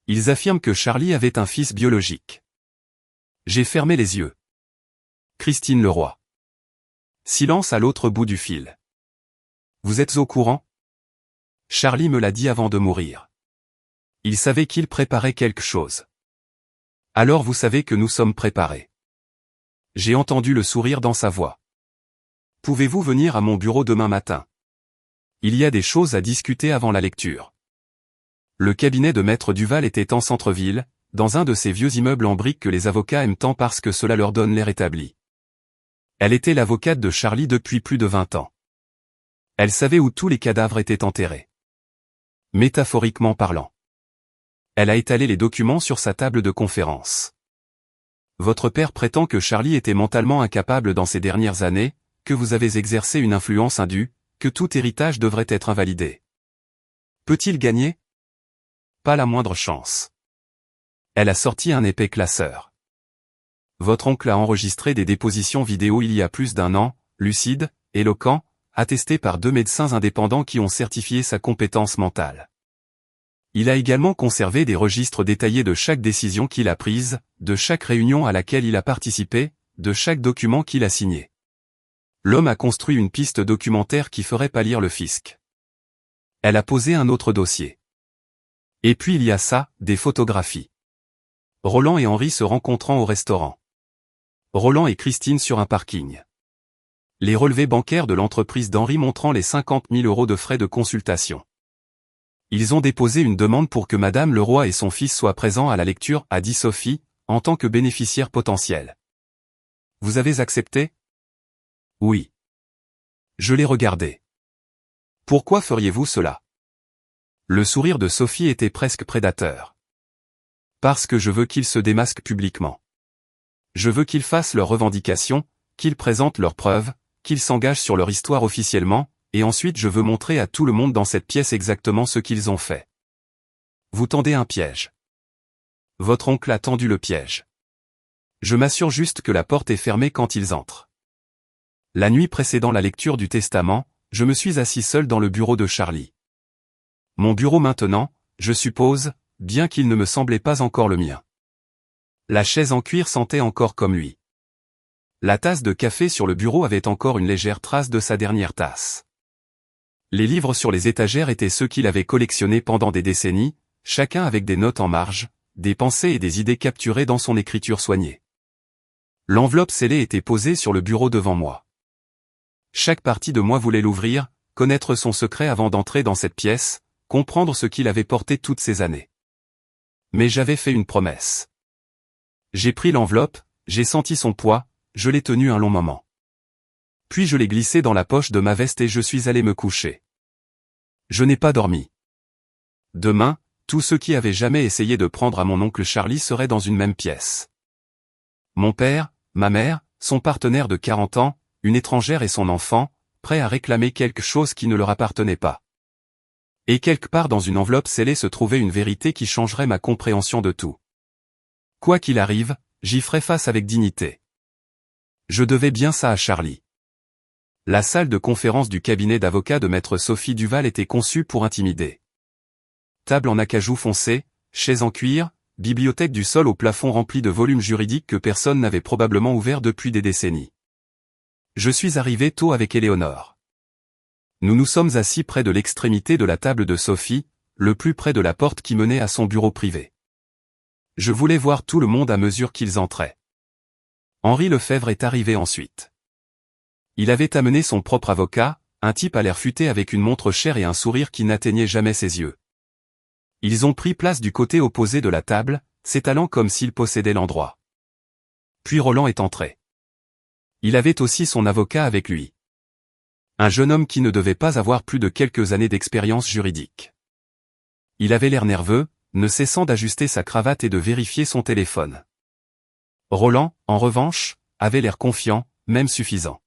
Ils affirment que Charlie avait un fils biologique. J'ai fermé les yeux. Christine Leroy. Silence à l'autre bout du fil. Vous êtes au courant? Charlie me l'a dit avant de mourir. Il savait qu'il préparait quelque chose. Alors vous savez que nous sommes préparés. J'ai entendu le sourire dans sa voix. Pouvez-vous venir à mon bureau demain matin? Il y a des choses à discuter avant la lecture. Le cabinet de maître Duval était en centre-ville, dans un de ces vieux immeubles en briques que les avocats aiment tant parce que cela leur donne l'air établi. Elle était l'avocate de Charlie depuis plus de 20 ans. Elle savait où tous les cadavres étaient enterrés. Métaphoriquement parlant. Elle a étalé les documents sur sa table de conférence. Votre père prétend que Charlie était mentalement incapable dans ces dernières années, que vous avez exercé une influence indue, que tout héritage devrait être invalidé. Peut-il gagner? Pas la moindre chance. Elle a sorti un épais classeur. Votre oncle a enregistré des dépositions vidéo il y a plus d'1 an, lucides, éloquents, attestés par 2 médecins indépendants qui ont certifié sa compétence mentale. Il a également conservé des registres détaillés de chaque décision qu'il a prise, de chaque réunion à laquelle il a participé, de chaque document qu'il a signé. L'homme a construit une piste documentaire qui ferait pâlir le fisc. Elle a posé un autre dossier. Et puis il y a ça, des photographies. Roland et Henri se rencontrant au restaurant. Roland et Christine sur un parking. Les relevés bancaires de l'entreprise d'Henri montrant les 50 000 € de frais de consultation. Ils ont déposé une demande pour que Madame Leroy et son fils soient présents à la lecture, a dit Sophie, en tant que bénéficiaire potentiel. Vous avez accepté? Oui. Je l'ai regardé. Pourquoi feriez-vous cela? Le sourire de Sophie était presque prédateur. Parce que je veux qu'ils se démasquent publiquement. Je veux qu'ils fassent leurs revendications, qu'ils présentent leurs preuves, qu'ils s'engagent sur leur histoire officiellement, et ensuite je veux montrer à tout le monde dans cette pièce exactement ce qu'ils ont fait. Vous tendez un piège. Votre oncle a tendu le piège. Je m'assure juste que la porte est fermée quand ils entrent. La nuit précédant la lecture du testament, je me suis assis seul dans le bureau de Charlie. Mon bureau maintenant, je suppose, bien qu'il ne me semblait pas encore le mien. La chaise en cuir sentait encore comme lui. La tasse de café sur le bureau avait encore une légère trace de sa dernière tasse. Les livres sur les étagères étaient ceux qu'il avait collectionnés pendant des décennies, chacun avec des notes en marge, des pensées et des idées capturées dans son écriture soignée. L'enveloppe scellée était posée sur le bureau devant moi. Chaque partie de moi voulait l'ouvrir, connaître son secret avant d'entrer dans cette pièce, comprendre ce qu'il avait porté toutes ces années. Mais j'avais fait une promesse. J'ai pris l'enveloppe, j'ai senti son poids, je l'ai tenu un long moment. Puis je l'ai glissé dans la poche de ma veste et je suis allé me coucher. Je n'ai pas dormi. Demain, tous ceux qui avaient jamais essayé de prendre à mon oncle Charlie seraient dans une même pièce. Mon père, ma mère, son partenaire de 40 ans, une étrangère et son enfant, prêts à réclamer quelque chose qui ne leur appartenait pas. Et quelque part dans une enveloppe scellée se trouvait une vérité qui changerait ma compréhension de tout. Quoi qu'il arrive, j'y ferai face avec dignité. Je devais bien ça à Charlie. La salle de conférence du cabinet d'avocats de maître Sophie Duval était conçue pour intimider. Table en acajou foncé, chaise en cuir, bibliothèque du sol au plafond remplie de volumes juridiques que personne n'avait probablement ouverts depuis des décennies. Je suis arrivé tôt avec Éléonore. Nous nous sommes assis près de l'extrémité de la table de Sophie, le plus près de la porte qui menait à son bureau privé. Je voulais voir tout le monde à mesure qu'ils entraient. Henri Lefebvre est arrivé ensuite. Il avait amené son propre avocat, un type à l'air futé avec une montre chère et un sourire qui n'atteignait jamais ses yeux. Ils ont pris place du côté opposé de la table, s'étalant comme s'ils possédaient l'endroit. Puis Roland est entré. Il avait aussi son avocat avec lui. Un jeune homme qui ne devait pas avoir plus de quelques années d'expérience juridique. Il avait l'air nerveux, ne cessant d'ajuster sa cravate et de vérifier son téléphone. Roland, en revanche, avait l'air confiant, même suffisant.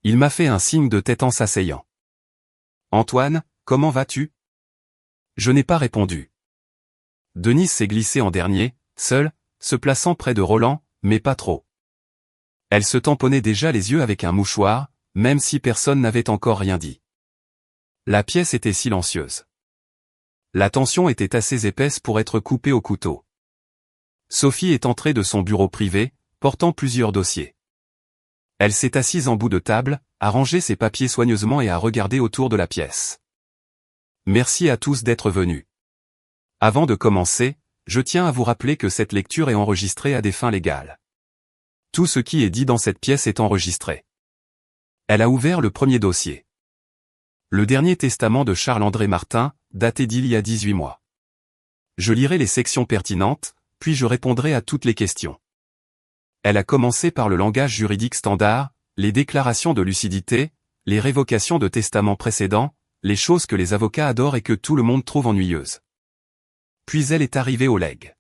Il m'a fait un signe de tête en s'asseyant. « Antoine, comment vas-tu » Je n'ai pas répondu. Denise s'est glissée en dernier, seule, se plaçant près de Roland, mais pas trop. Elle se tamponnait déjà les yeux avec un mouchoir, même si personne n'avait encore rien dit. La pièce était silencieuse. La tension était assez épaisse pour être coupée au couteau. Sophie est entrée de son bureau privé, portant plusieurs dossiers. Elle s'est assise en bout de table, a rangé ses papiers soigneusement et a regardé autour de la pièce. Merci à tous d'être venus. Avant de commencer, je tiens à vous rappeler que cette lecture est enregistrée à des fins légales. Tout ce qui est dit dans cette pièce est enregistré. Elle a ouvert le premier dossier. Le dernier testament de Charles-André Martin, daté d'il y a 18 mois. Je lirai les sections pertinentes, puis je répondrai à toutes les questions. Elle a commencé par le langage juridique standard, les déclarations de lucidité, les révocations de testaments précédents, les choses que les avocats adorent et que tout le monde trouve ennuyeuses. Puis elle est arrivée au legs.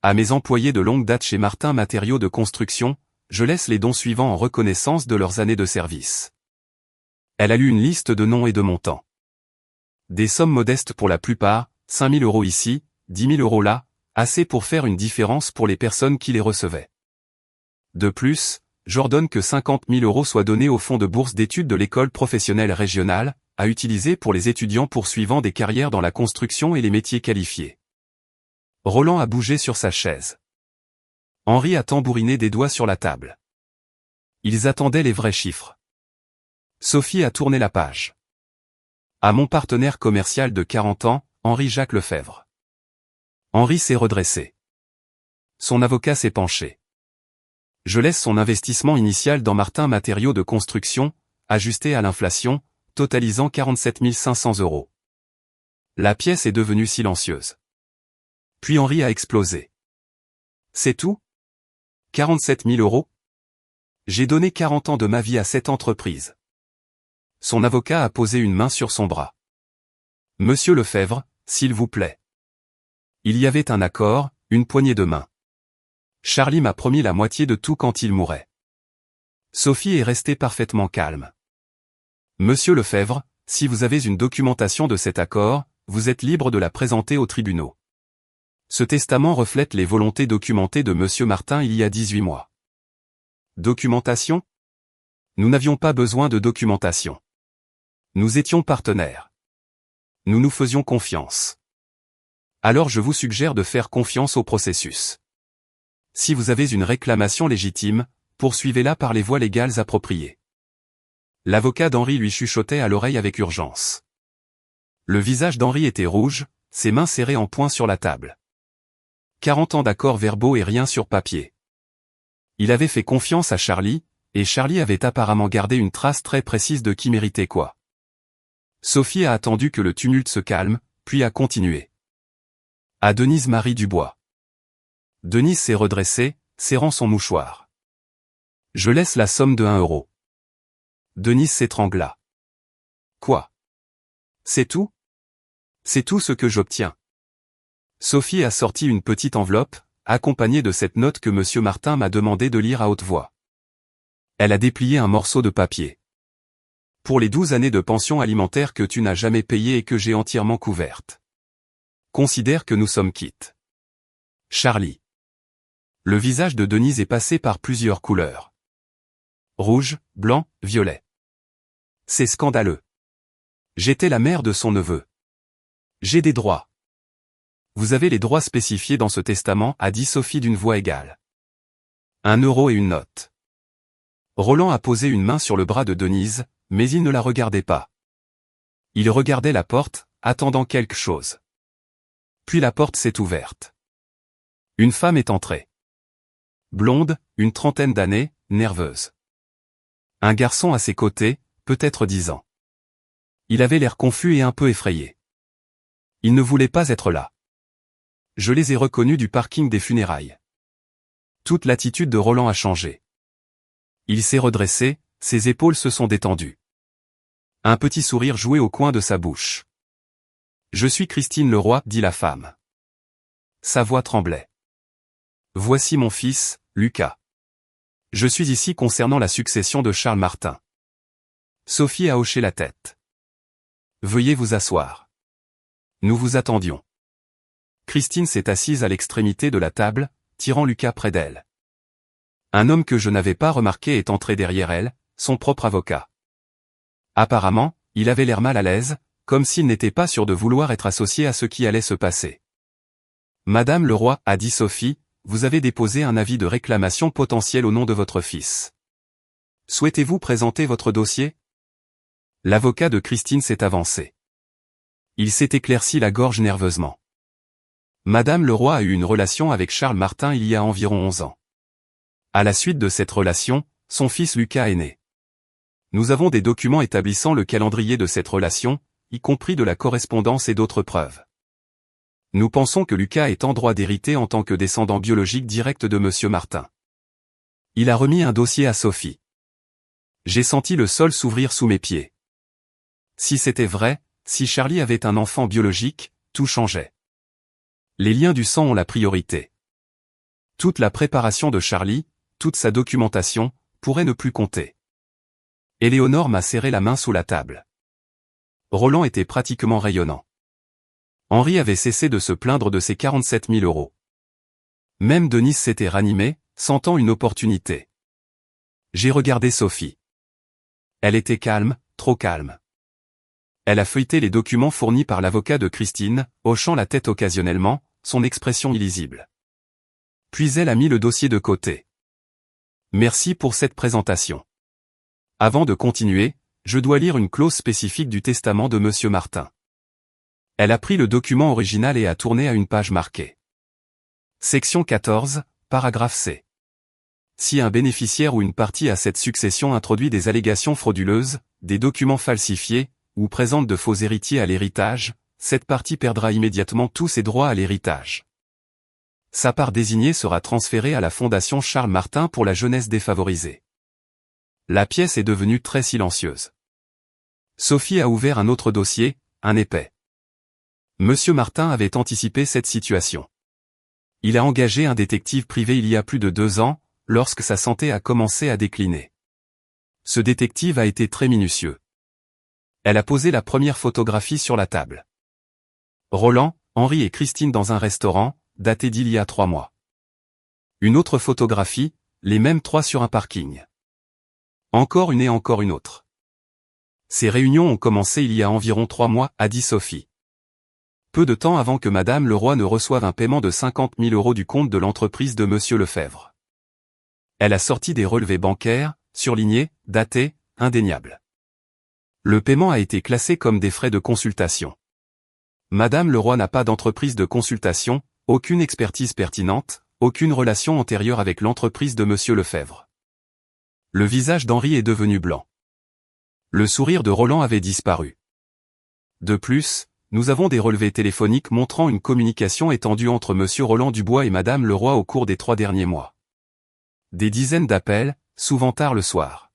À mes employés de longue date chez Martin Matériaux de Construction, je laisse les dons suivants en reconnaissance de leurs années de service. Elle a lu une liste de noms et de montants. Des sommes modestes pour la plupart, 5 000 € ici, 10 000 € là, assez pour faire une différence pour les personnes qui les recevaient. De plus, j'ordonne que 50 000 € soient donnés au fonds de bourse d'études de l'école professionnelle régionale, à utiliser pour les étudiants poursuivant des carrières dans la construction et les métiers qualifiés. Roland a bougé sur sa chaise. Henri a tambouriné des doigts sur la table. Ils attendaient les vrais chiffres. Sophie a tourné la page. À mon partenaire commercial de 40 ans, Henri-Jacques Lefebvre. Henri s'est redressé. Son avocat s'est penché. Je laisse son investissement initial dans Martin Matériaux de Construction, ajusté à l'inflation, totalisant 47 500 €. La pièce est devenue silencieuse. Puis Henri a explosé. C'est tout ? 47 000 €? J'ai donné 40 ans de ma vie à cette entreprise. Son avocat a posé une main sur son bras. Monsieur Lefebvre, s'il vous plaît. Il y avait un accord, une poignée de main. Charlie m'a promis la moitié de tout quand il mourrait. Sophie est restée parfaitement calme. Monsieur Lefebvre, si vous avez une documentation de cet accord, vous êtes libre de la présenter aux tribunaux. Ce testament reflète les volontés documentées de Monsieur Martin il y a 18 mois. Documentation ? Nous n'avions pas besoin de documentation. Nous étions partenaires. Nous nous faisions confiance. Alors je vous suggère de faire confiance au processus. Si vous avez une réclamation légitime, poursuivez-la par les voies légales appropriées. L'avocat d'Henri lui chuchotait à l'oreille avec urgence. Le visage d'Henri était rouge, ses mains serrées en poing sur la table. 40 ans d'accords verbaux et rien sur papier. Il avait fait confiance à Charlie, et Charlie avait apparemment gardé une trace très précise de qui méritait quoi. Sophie a attendu que le tumulte se calme, puis a continué. À Denise Marie Dubois. Denise s'est redressée, serrant son mouchoir. Je laisse la somme de 1 €. Denise s'étrangla. Quoi ? C'est tout ? C'est tout ce que j'obtiens. Sophie a sorti une petite enveloppe, accompagnée de cette note que Monsieur Martin m'a demandé de lire à haute voix. Elle a déplié un morceau de papier. Pour les 12 années de pension alimentaire que tu n'as jamais payées et que j'ai entièrement couvertes. Considère que nous sommes quittes. Charlie. Le visage de Denise est passé par plusieurs couleurs. Rouge, blanc, violet. C'est scandaleux. J'étais la mère de son neveu. J'ai des droits. Vous avez les droits spécifiés dans ce testament, a dit Sophie d'une voix égale. 1 € et une note. Roland a posé une main sur le bras de Denise, mais il ne la regardait pas. Il regardait la porte, attendant quelque chose. Puis la porte s'est ouverte. Une femme est entrée. Blonde, une trentaine d'années, nerveuse. Un garçon à ses côtés, peut-être 10 ans. Il avait l'air confus et un peu effrayé. Il ne voulait pas être là. Je les ai reconnus du parking des funérailles. Toute l'attitude de Roland a changé. Il s'est redressé, ses épaules se sont détendues. Un petit sourire jouait au coin de sa bouche. « Je suis Christine Leroy », dit la femme. Sa voix tremblait. « Voici mon fils, Lucas. Je suis ici concernant la succession de Charles Martin. » Sophie a hoché la tête. « Veuillez vous asseoir. Nous vous attendions. » Christine s'est assise à l'extrémité de la table, tirant Lucas près d'elle. Un homme que je n'avais pas remarqué est entré derrière elle, son propre avocat. Apparemment, il avait l'air mal à l'aise, comme s'il n'était pas sûr de vouloir être associé à ce qui allait se passer. « Madame Leroy, » a dit Sophie, « vous avez déposé un avis de réclamation potentiel au nom de votre fils. Souhaitez-vous présenter votre dossier ?» L'avocat de Christine s'est avancé. Il s'est éclairci la gorge nerveusement. Madame Leroy a eu une relation avec Charles Martin il y a environ 11 ans. À la suite de cette relation, son fils Lucas est né. Nous avons des documents établissant le calendrier de cette relation, y compris de la correspondance et d'autres preuves. Nous pensons que Lucas est en droit d'hériter en tant que descendant biologique direct de Monsieur Martin. Il a remis un dossier à Sophie. J'ai senti le sol s'ouvrir sous mes pieds. Si c'était vrai, si Charlie avait un enfant biologique, tout changeait. Les liens du sang ont la priorité. Toute la préparation de Charlie, toute sa documentation, pourrait ne plus compter. Éléonore m'a serré la main sous la table. Roland était pratiquement rayonnant. Henri avait cessé de se plaindre de ses 47 000 euros. Même Denise s'était ranimée, sentant une opportunité. J'ai regardé Sophie. Elle était calme, trop calme. Elle a feuilleté les documents fournis par l'avocat de Christine, hochant la tête occasionnellement, son expression illisible. Puis elle a mis le dossier de côté. Merci pour cette présentation. Avant de continuer, je dois lire une clause spécifique du testament de Monsieur Martin. Elle a pris le document original et a tourné à une page marquée. Section 14, paragraphe C. Si un bénéficiaire ou une partie à cette succession introduit des allégations frauduleuses, des documents falsifiés, ou présente de faux héritiers à l'héritage, cette partie perdra immédiatement tous ses droits à l'héritage. Sa part désignée sera transférée à la Fondation Charles Martin pour la jeunesse défavorisée. La pièce est devenue très silencieuse. Sophie a ouvert un autre dossier, un épais. Monsieur Martin avait anticipé cette situation. Il a engagé un détective privé il y a plus de 2 ans, lorsque sa santé a commencé à décliner. Ce détective a été très minutieux. Elle a posé la première photographie sur la table. Roland, Henri et Christine dans un restaurant, daté d'il y a 3 mois. Une autre photographie, les mêmes 3 sur un parking. Encore une et encore une autre. Ces réunions ont commencé il y a environ 3 mois, a dit Sophie. Peu de temps avant que Madame Leroy ne reçoive un paiement de 50 000 euros du compte de l'entreprise de Monsieur Lefebvre. Elle a sorti des relevés bancaires, surlignés, datés, indéniables. Le paiement a été classé comme des frais de consultation. Madame Leroy n'a pas d'entreprise de consultation, aucune expertise pertinente, aucune relation antérieure avec l'entreprise de Monsieur Lefebvre. Le visage d'Henri est devenu blanc. Le sourire de Roland avait disparu. De plus, nous avons des relevés téléphoniques montrant une communication étendue entre Monsieur Roland Dubois et Madame Leroy au cours des 3 derniers mois. Des dizaines d'appels, souvent tard le soir.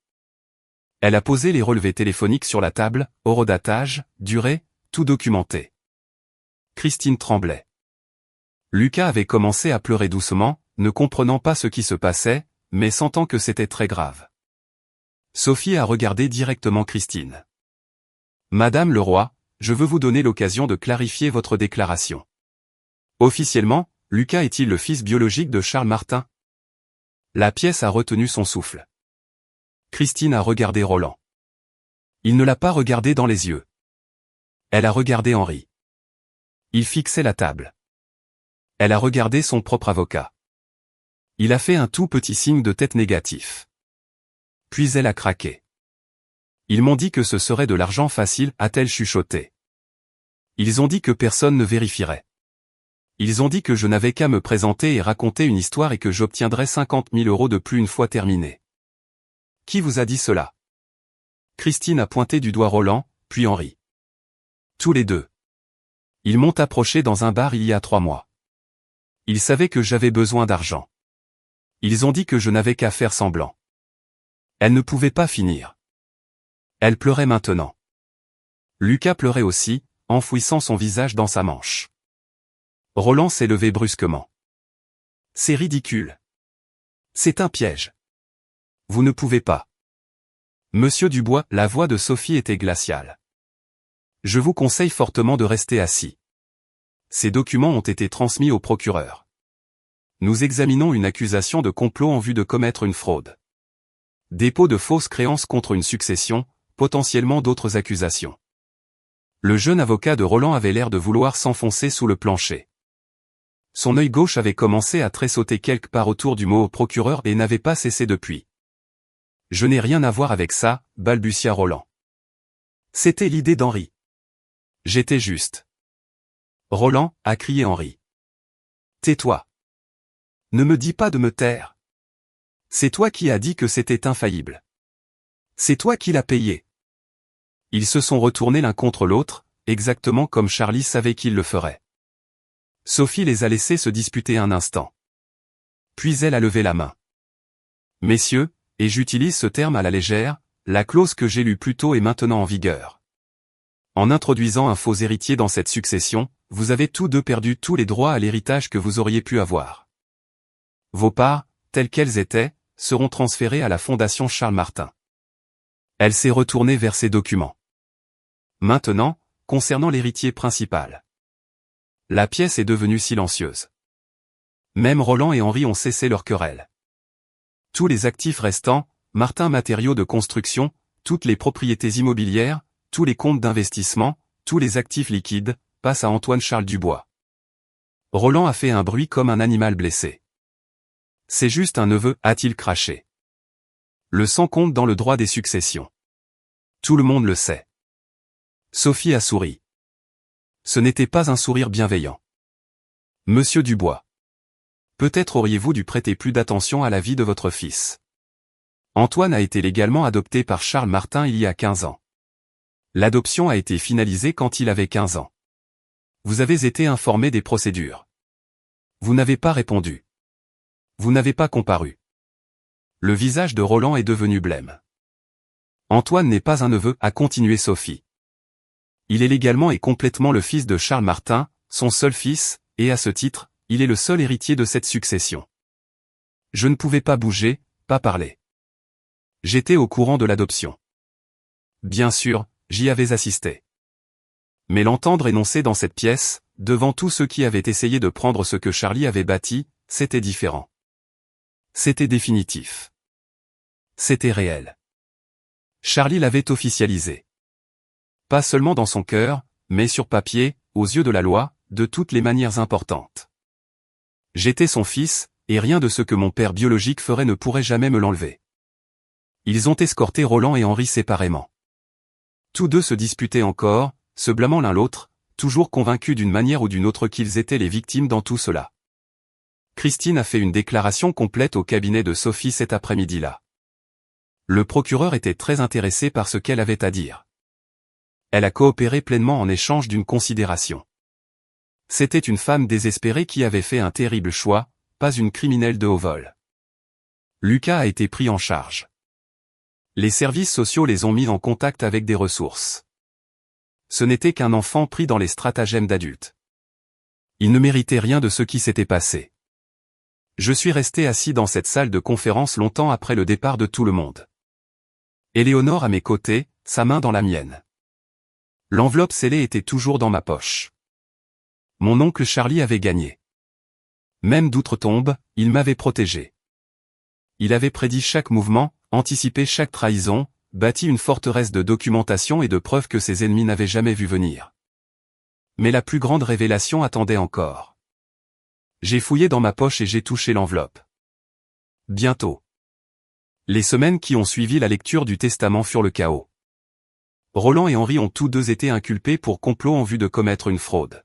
Elle a posé les relevés téléphoniques sur la table, horodatage, durée, tout documenté. Christine tremblait. Lucas avait commencé à pleurer doucement, ne comprenant pas ce qui se passait, mais sentant que c'était très grave. Sophie a regardé directement Christine. Madame Leroy, je veux vous donner l'occasion de clarifier votre déclaration. Officiellement, Lucas est-il le fils biologique de Charles Martin? La pièce a retenu son souffle. Christine a regardé Roland. Il ne l'a pas regardé dans les yeux. Elle a regardé Henri. Il fixait la table. Elle a regardé son propre avocat. Il a fait un tout petit signe de tête négatif. Puis elle a craqué. Ils m'ont dit que ce serait de l'argent facile, a-t-elle chuchoté. Ils ont dit que personne ne vérifierait. Ils ont dit que je n'avais qu'à me présenter et raconter une histoire et que j'obtiendrais 50 000 € de plus une fois terminé. Qui vous a dit cela? Christine a pointé du doigt Roland, puis Henri. Tous les deux. Ils m'ont approché dans un bar il y a 3 mois. Ils savaient que j'avais besoin d'argent. Ils ont dit que je n'avais qu'à faire semblant. Elle ne pouvait pas finir. Elle pleurait maintenant. Lucas pleurait aussi, enfouissant son visage dans sa manche. Roland s'est levé brusquement. C'est ridicule. C'est un piège. Vous ne pouvez pas. Monsieur Dubois, la voix de Sophie était glaciale. Je vous conseille fortement de rester assis. Ces documents ont été transmis au procureur. Nous examinons une accusation de complot en vue de commettre une fraude. Dépôt de fausses créances contre une succession, potentiellement d'autres accusations. Le jeune avocat de Roland avait l'air de vouloir s'enfoncer sous le plancher. Son œil gauche avait commencé à tressauter quelque part autour du mot au procureur et n'avait pas cessé depuis. Je n'ai rien à voir avec ça, balbutia Roland. C'était l'idée d'Henri. J'étais juste. Roland, a crié Henri. Tais-toi. Ne me dis pas de me taire. C'est toi qui as dit que c'était infaillible. C'est toi qui l'as payé. Ils se sont retournés l'un contre l'autre, exactement comme Charlie savait qu'il le ferait. Sophie les a laissés se disputer un instant. Puis elle a levé la main. Messieurs, et j'utilise ce terme à la légère, la clause que j'ai lue plus tôt est maintenant en vigueur. En introduisant un faux héritier dans cette succession, vous avez tous deux perdu tous les droits à l'héritage que vous auriez pu avoir. Vos parts, telles qu'elles étaient, seront transférées à la Fondation Charles Martin. Elle s'est retournée vers ses documents. Maintenant, concernant l'héritier principal. La pièce est devenue silencieuse. Même Roland et Henri ont cessé leur querelle. Tous les actifs restants, Martin Matériaux de construction, toutes les propriétés immobilières, tous les comptes d'investissement, tous les actifs liquides, passent à Antoine Charles Dubois. Roland a fait un bruit comme un animal blessé. C'est juste un neveu, a-t-il craché. Le sang compte dans le droit des successions. Tout le monde le sait. Sophie a souri. Ce n'était pas un sourire bienveillant. Monsieur Dubois. Peut-être auriez-vous dû prêter plus d'attention à la vie de votre fils. Antoine a été légalement adopté par Charles Martin il y a 15 ans. L'adoption a été finalisée quand il avait 15 ans. Vous avez été informé des procédures. Vous n'avez pas répondu. Vous n'avez pas comparu. Le visage de Roland est devenu blême. Antoine n'est pas un neveu, a continué Sophie. Il est légalement et complètement le fils de Charles Martin, son seul fils, et à ce titre, il est le seul héritier de cette succession. Je ne pouvais pas bouger, pas parler. J'étais au courant de l'adoption. Bien sûr, j'y avais assisté. Mais l'entendre énoncer dans cette pièce, devant tous ceux qui avaient essayé de prendre ce que Charlie avait bâti, c'était différent. C'était définitif. C'était réel. Charlie l'avait officialisé. Pas seulement dans son cœur, mais sur papier, aux yeux de la loi, de toutes les manières importantes. J'étais son fils, et rien de ce que mon père biologique ferait ne pourrait jamais me l'enlever. Ils ont escorté Roland et Henri séparément. Tous deux se disputaient encore, se blâmant l'un l'autre, toujours convaincus d'une manière ou d'une autre qu'ils étaient les victimes dans tout cela. Christine a fait une déclaration complète au cabinet de Sophie cet après-midi-là. Le procureur était très intéressé par ce qu'elle avait à dire. Elle a coopéré pleinement en échange d'une considération. C'était une femme désespérée qui avait fait un terrible choix, pas une criminelle de haut vol. Lucas a été pris en charge. Les services sociaux les ont mis en contact avec des ressources. Ce n'était qu'un enfant pris dans les stratagèmes d'adultes. Il ne méritait rien de ce qui s'était passé. Je suis resté assis dans cette salle de conférence longtemps après le départ de tout le monde. Éléonore à mes côtés, sa main dans la mienne. L'enveloppe scellée était toujours dans ma poche. Mon oncle Charlie avait gagné. Même d'outre-tombe, il m'avait protégé. Il avait prédit chaque mouvement, anticipé chaque trahison, bâti une forteresse de documentation et de preuves que ses ennemis n'avaient jamais vu venir. Mais la plus grande révélation attendait encore. J'ai fouillé dans ma poche et j'ai touché l'enveloppe. Bientôt. Les semaines qui ont suivi la lecture du testament furent le chaos. Roland et Henri ont tous deux été inculpés pour complot en vue de commettre une fraude.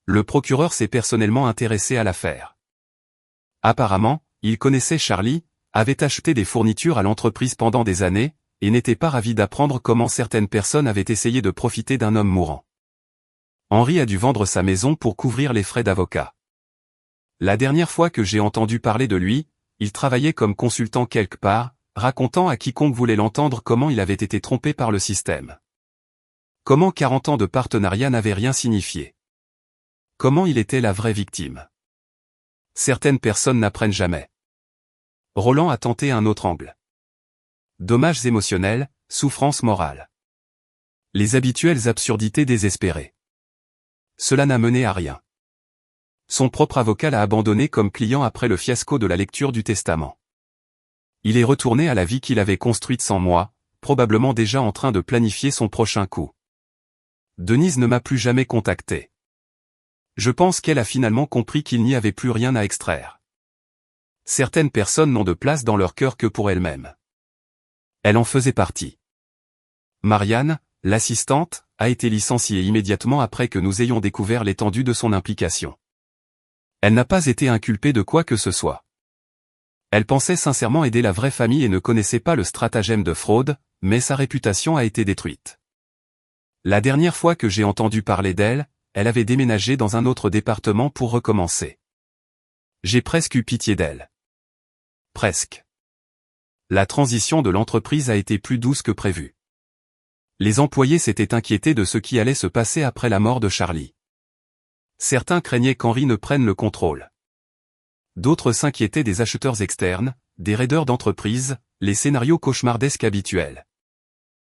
Le procureur s'est personnellement intéressé à l'affaire. Apparemment, il connaissait Charlie, avait acheté des fournitures à l'entreprise pendant des années, et n'était pas ravi d'apprendre comment certaines personnes avaient essayé de profiter d'un homme mourant. Henri a dû vendre sa maison pour couvrir les frais d'avocat. La dernière fois que j'ai entendu parler de lui, il travaillait comme consultant quelque part, racontant à quiconque voulait l'entendre comment il avait été trompé par le système. Comment 40 ans de partenariat n'avaient rien signifié. Comment il était la vraie victime. Certaines personnes n'apprennent jamais. Roland a tenté un autre angle. Dommages émotionnels, souffrance morale. Les habituelles absurdités désespérées. Cela n'a mené à rien. Son propre avocat l'a abandonné comme client après le fiasco de la lecture du testament. Il est retourné à la vie qu'il avait construite sans moi, probablement déjà en train de planifier son prochain coup. Denise ne m'a plus jamais contacté. Je pense qu'elle a finalement compris qu'il n'y avait plus rien à extraire. Certaines personnes n'ont de place dans leur cœur que pour elles-mêmes. Elle en faisait partie. Marianne, l'assistante, a été licenciée immédiatement après que nous ayons découvert l'étendue de son implication. Elle n'a pas été inculpée de quoi que ce soit. Elle pensait sincèrement aider la vraie famille et ne connaissait pas le stratagème de fraude, mais sa réputation a été détruite. La dernière fois que j'ai entendu parler d'elle, elle avait déménagé dans un autre département pour recommencer. J'ai presque eu pitié d'elle. Presque. La transition de l'entreprise a été plus douce que prévu. Les employés s'étaient inquiétés de ce qui allait se passer après la mort de Charlie. Certains craignaient qu'Henri ne prenne le contrôle. D'autres s'inquiétaient des acheteurs externes, des raideurs d'entreprise, les scénarios cauchemardesques habituels.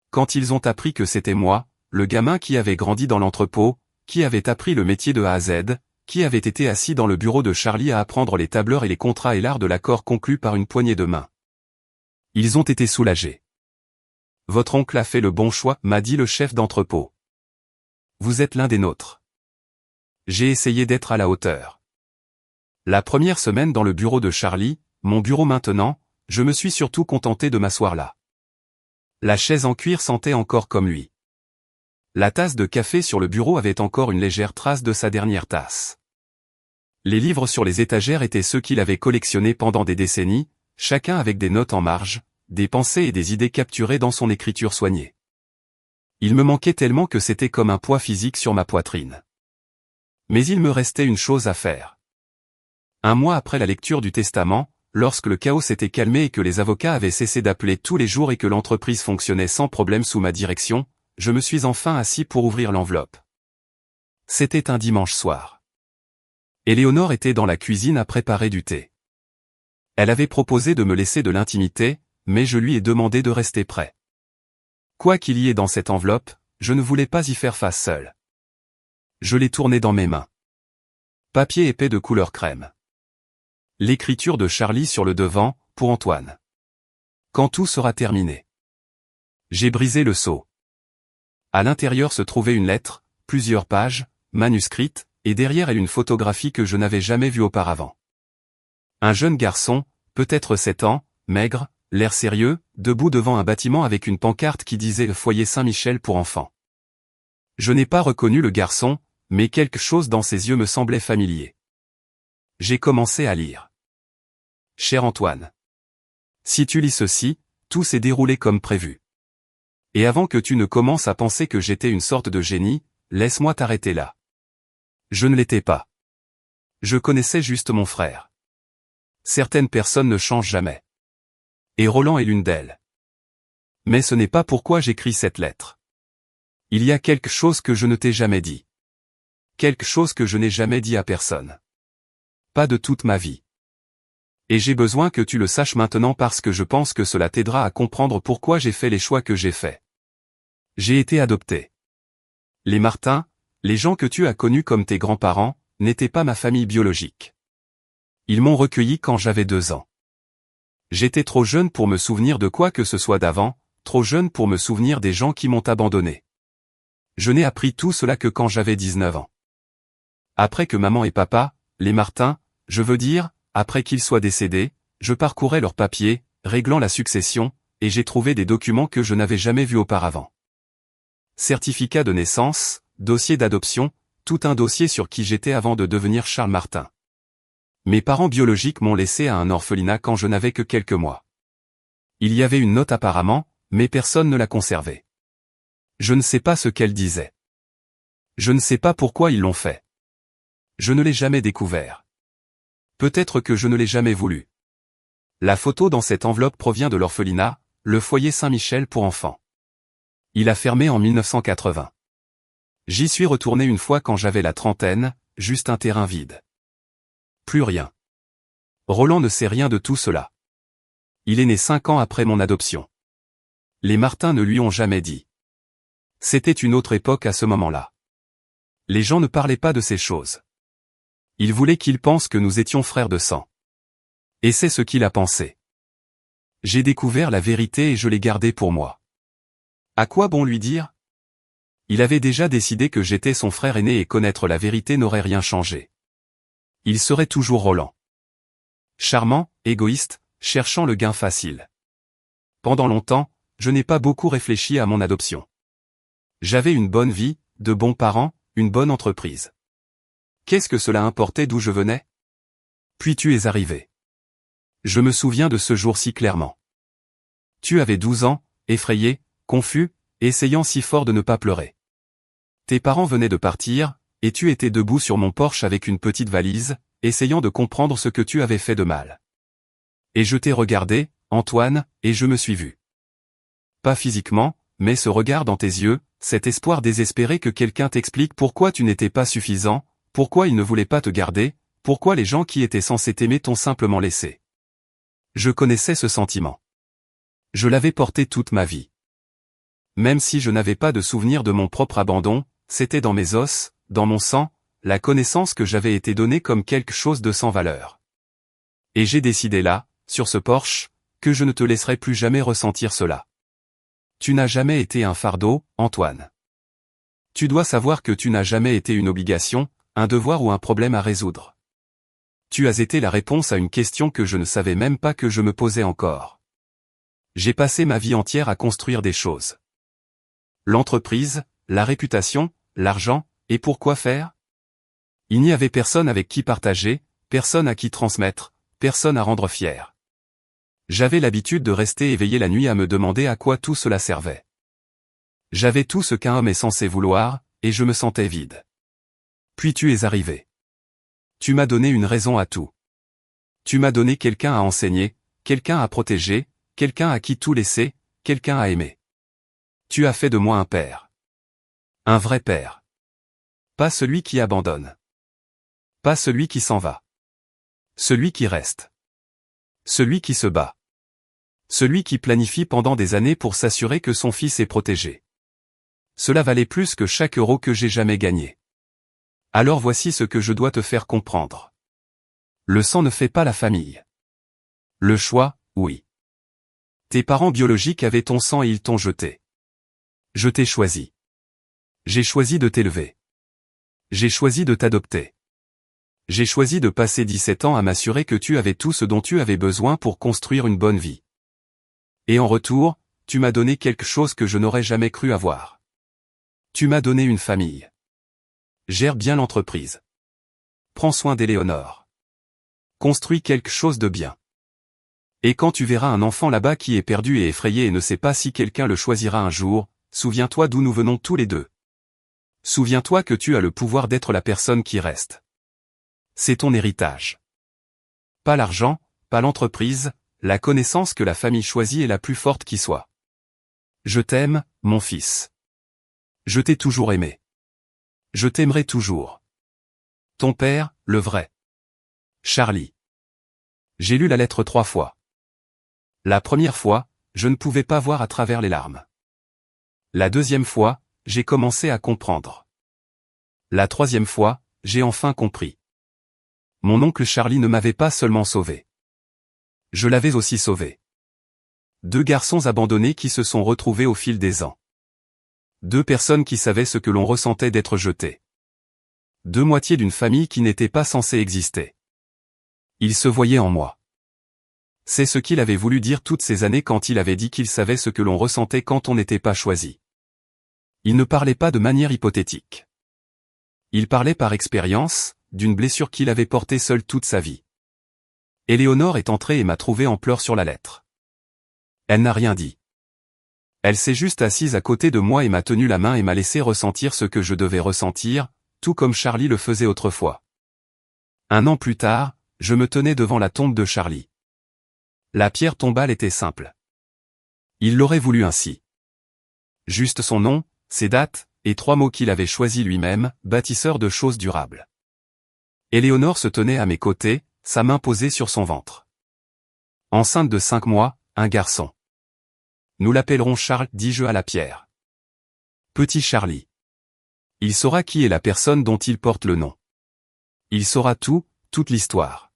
Quand ils ont appris que c'était moi, le gamin qui avait grandi dans l'entrepôt, qui avait appris le métier de A à Z, qui avait été assis dans le bureau de Charlie à apprendre les tableurs et les contrats et l'art de l'accord conclu par une poignée de main. Ils ont été soulagés. Votre oncle a fait le bon choix, m'a dit le chef d'entrepôt. Vous êtes l'un des nôtres. J'ai essayé d'être à la hauteur. La première semaine dans le bureau de Charlie, mon bureau maintenant, je me suis surtout contenté de m'asseoir là. La chaise en cuir sentait encore comme lui. La tasse de café sur le bureau avait encore une légère trace de sa dernière tasse. Les livres sur les étagères étaient ceux qu'il avait collectionnés pendant des décennies, chacun avec des notes en marge, des pensées et des idées capturées dans son écriture soignée. Il me manquait tellement que c'était comme un poids physique sur ma poitrine. Mais il me restait une chose à faire. Un mois après la lecture du testament, lorsque le chaos s'était calmé et que les avocats avaient cessé d'appeler tous les jours et que l'entreprise fonctionnait sans problème sous ma direction, je me suis enfin assis pour ouvrir l'enveloppe. C'était un dimanche soir. Éléonore était dans la cuisine à préparer du thé. Elle avait proposé de me laisser de l'intimité, mais je lui ai demandé de rester près. Quoi qu'il y ait dans cette enveloppe, je ne voulais pas y faire face seul. Je l'ai tournée dans mes mains. Papier épais de couleur crème. L'écriture de Charlie sur le devant, pour Antoine. Quand tout sera terminé. J'ai brisé le sceau. À l'intérieur se trouvait une lettre, plusieurs pages, manuscrites, et derrière elle une photographie que je n'avais jamais vue auparavant. Un jeune garçon, peut-être 7 ans, maigre, l'air sérieux, debout devant un bâtiment avec une pancarte qui disait « Foyer Saint-Michel pour enfants ». Je n'ai pas reconnu le garçon, mais quelque chose dans ses yeux me semblait familier. J'ai commencé à lire. Cher Antoine. Si tu lis ceci, tout s'est déroulé comme prévu. Et avant que tu ne commences à penser que j'étais une sorte de génie, laisse-moi t'arrêter là. Je ne l'étais pas. Je connaissais juste mon frère. Certaines personnes ne changent jamais. Et Roland est l'une d'elles. Mais ce n'est pas pourquoi j'écris cette lettre. Il y a quelque chose que je ne t'ai jamais dit. Quelque chose que je n'ai jamais dit à personne. Pas de toute ma vie. Et j'ai besoin que tu le saches maintenant parce que je pense que cela t'aidera à comprendre pourquoi j'ai fait les choix que j'ai faits. J'ai été adopté. Les Martin, les gens que tu as connus comme tes grands-parents, n'étaient pas ma famille biologique. Ils m'ont recueilli quand j'avais 2 ans. J'étais trop jeune pour me souvenir de quoi que ce soit d'avant, trop jeune pour me souvenir des gens qui m'ont abandonné. Je n'ai appris tout cela que quand j'avais 19 ans. Après que maman et papa, les Martin, je veux dire, après qu'ils soient décédés, je parcourais leurs papiers, réglant la succession, et j'ai trouvé des documents que je n'avais jamais vus auparavant. Certificat de naissance, dossier d'adoption, tout un dossier sur qui j'étais avant de devenir Charles Martin. Mes parents biologiques m'ont laissé à un orphelinat quand je n'avais que quelques mois. Il y avait une note apparemment, mais personne ne la conservait. Je ne sais pas ce qu'elle disait. Je ne sais pas pourquoi ils l'ont fait. Je ne l'ai jamais découvert. Peut-être que je ne l'ai jamais voulu. La photo dans cette enveloppe provient de l'orphelinat, le foyer Saint-Michel pour enfants. Il a fermé en 1980. J'y suis retourné une fois quand j'avais la trentaine, juste un terrain vide. Plus rien. Roland ne sait rien de tout cela. Il est né 5 ans après mon adoption. Les Martin ne lui ont jamais dit. C'était une autre époque à ce moment-là. Les gens ne parlaient pas de ces choses. Ils voulaient qu'il pense que nous étions frères de sang. Et c'est ce qu'il a pensé. J'ai découvert la vérité et je l'ai gardée pour moi. À quoi bon lui dire? Il avait déjà décidé que j'étais son frère aîné et connaître la vérité n'aurait rien changé. Il serait toujours Roland. Charmant, égoïste, cherchant le gain facile. Pendant longtemps, je n'ai pas beaucoup réfléchi à mon adoption. J'avais une bonne vie, de bons parents, une bonne entreprise. Qu'est-ce que cela importait d'où je venais? Puis tu es arrivé. Je me souviens de ce jour si clairement. Tu avais 12 ans, effrayé, confus, essayant si fort de ne pas pleurer. Tes parents venaient de partir, et tu étais debout sur mon porche avec une petite valise, essayant de comprendre ce que tu avais fait de mal. Et je t'ai regardé, Antoine, et je me suis vu. Pas physiquement, mais ce regard dans tes yeux, cet espoir désespéré que quelqu'un t'explique pourquoi tu n'étais pas suffisant, pourquoi il ne voulait pas te garder, pourquoi les gens qui étaient censés t'aimer t'ont simplement laissé. Je connaissais ce sentiment. Je l'avais porté toute ma vie. Même si je n'avais pas de souvenir de mon propre abandon, c'était dans mes os, dans mon sang, la connaissance que j'avais été donnée comme quelque chose de sans valeur. Et j'ai décidé là, sur ce porche, que je ne te laisserai plus jamais ressentir cela. Tu n'as jamais été un fardeau, Antoine. Tu dois savoir que tu n'as jamais été une obligation, un devoir ou un problème à résoudre. Tu as été la réponse à une question que je ne savais même pas que je me posais encore. J'ai passé ma vie entière à construire des choses. L'entreprise, la réputation, l'argent, et pourquoi faire? Il n'y avait personne avec qui partager, personne à qui transmettre, personne à rendre fier. J'avais l'habitude de rester éveillé la nuit à me demander à quoi tout cela servait. J'avais tout ce qu'un homme est censé vouloir, et je me sentais vide. Puis tu es arrivé. Tu m'as donné une raison à tout. Tu m'as donné quelqu'un à enseigner, quelqu'un à protéger, quelqu'un à qui tout laisser, quelqu'un à aimer. Tu as fait de moi un père. Un vrai père. Pas celui qui abandonne. Pas celui qui s'en va. Celui qui reste. Celui qui se bat. Celui qui planifie pendant des années pour s'assurer que son fils est protégé. Cela valait plus que chaque euro que j'ai jamais gagné. Alors voici ce que je dois te faire comprendre. Le sang ne fait pas la famille. Le choix, oui. Tes parents biologiques avaient ton sang et ils t'ont jeté. Je t'ai choisi. J'ai choisi de t'élever. J'ai choisi de t'adopter. J'ai choisi de passer 17 ans à m'assurer que tu avais tout ce dont tu avais besoin pour construire une bonne vie. Et en retour, tu m'as donné quelque chose que je n'aurais jamais cru avoir. Tu m'as donné une famille. Gère bien l'entreprise. Prends soin d'Éléonore. Construis quelque chose de bien. Et quand tu verras un enfant là-bas qui est perdu et effrayé et ne sait pas si quelqu'un le choisira un jour, souviens-toi d'où nous venons tous les deux. Souviens-toi que tu as le pouvoir d'être la personne qui reste. C'est ton héritage. Pas l'argent, pas l'entreprise, la connaissance que la famille choisit est la plus forte qui soit. Je t'aime, mon fils. Je t'ai toujours aimé. Je t'aimerai toujours. Ton père, le vrai. Charlie. J'ai lu la lettre 3 fois. La première fois, je ne pouvais pas voir à travers les larmes. La deuxième fois, j'ai commencé à comprendre. La troisième fois, j'ai enfin compris. Mon oncle Charlie ne m'avait pas seulement sauvé. Je l'avais aussi sauvé. 2 garçons abandonnés qui se sont retrouvés au fil des ans. 2 personnes qui savaient ce que l'on ressentait d'être jeté. 2 moitiés d'une famille qui n'était pas censée exister. Il se voyait en moi. C'est ce qu'il avait voulu dire toutes ces années quand il avait dit qu'il savait ce que l'on ressentait quand on n'était pas choisi. Il ne parlait pas de manière hypothétique. Il parlait par expérience, d'une blessure qu'il avait portée seul toute sa vie. Éléonore est entrée et m'a trouvé en pleurs sur la lettre. Elle n'a rien dit. Elle s'est juste assise à côté de moi et m'a tenu la main et m'a laissé ressentir ce que je devais ressentir, tout comme Charlie le faisait autrefois. 1 an plus tard, je me tenais devant la tombe de Charlie. La pierre tombale était simple. Il l'aurait voulu ainsi. Juste son nom, ses dates, et 3 mots qu'il avait choisis lui-même, bâtisseur de choses durables. Éléonore se tenait à mes côtés, sa main posée sur son ventre. Enceinte de 5 mois, un garçon. Nous l'appellerons Charles, dis-je à la pierre. Petit Charlie. Il saura qui est la personne dont il porte le nom. Il saura tout, toute l'histoire.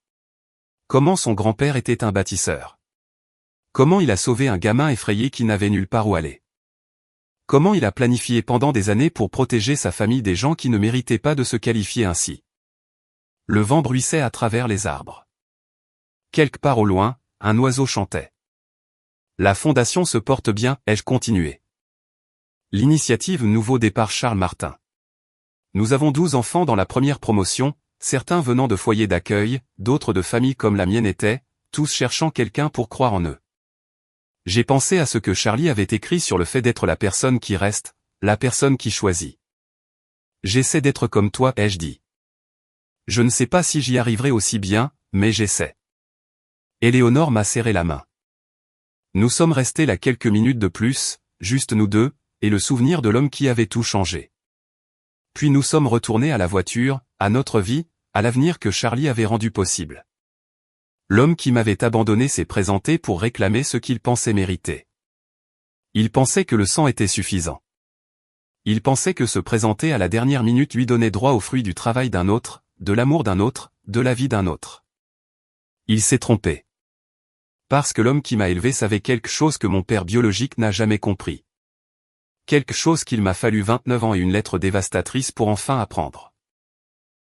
Comment son grand-père était un bâtisseur. Comment il a sauvé un gamin effrayé qui n'avait nulle part où aller. Comment il a planifié pendant des années pour protéger sa famille des gens qui ne méritaient pas de se qualifier ainsi. Le vent bruissait à travers les arbres. Quelque part au loin, un oiseau chantait. La fondation se porte bien, ai-je continué. L'initiative Nouveau Départ Charles Martin. Nous avons 12 enfants dans la première promotion, certains venant de foyers d'accueil, d'autres de familles comme la mienne étaient, tous cherchant quelqu'un pour croire en eux. J'ai pensé à ce que Charlie avait écrit sur le fait d'être la personne qui reste, la personne qui choisit. J'essaie d'être comme toi, ai-je dit. Je ne sais pas si j'y arriverai aussi bien, mais j'essaie. Éléonore m'a serré la main. Nous sommes restés là quelques minutes de plus, juste nous deux, et le souvenir de l'homme qui avait tout changé. Puis nous sommes retournés à la voiture, à notre vie, à l'avenir que Charlie avait rendu possible. L'homme qui m'avait abandonné s'est présenté pour réclamer ce qu'il pensait mériter. Il pensait que le sang était suffisant. Il pensait que se présenter à la dernière minute lui donnait droit aux fruits du travail d'un autre, de l'amour d'un autre, de la vie d'un autre. Il s'est trompé. Parce que l'homme qui m'a élevé savait quelque chose que mon père biologique n'a jamais compris. Quelque chose qu'il m'a fallu 29 ans et une lettre dévastatrice pour enfin apprendre.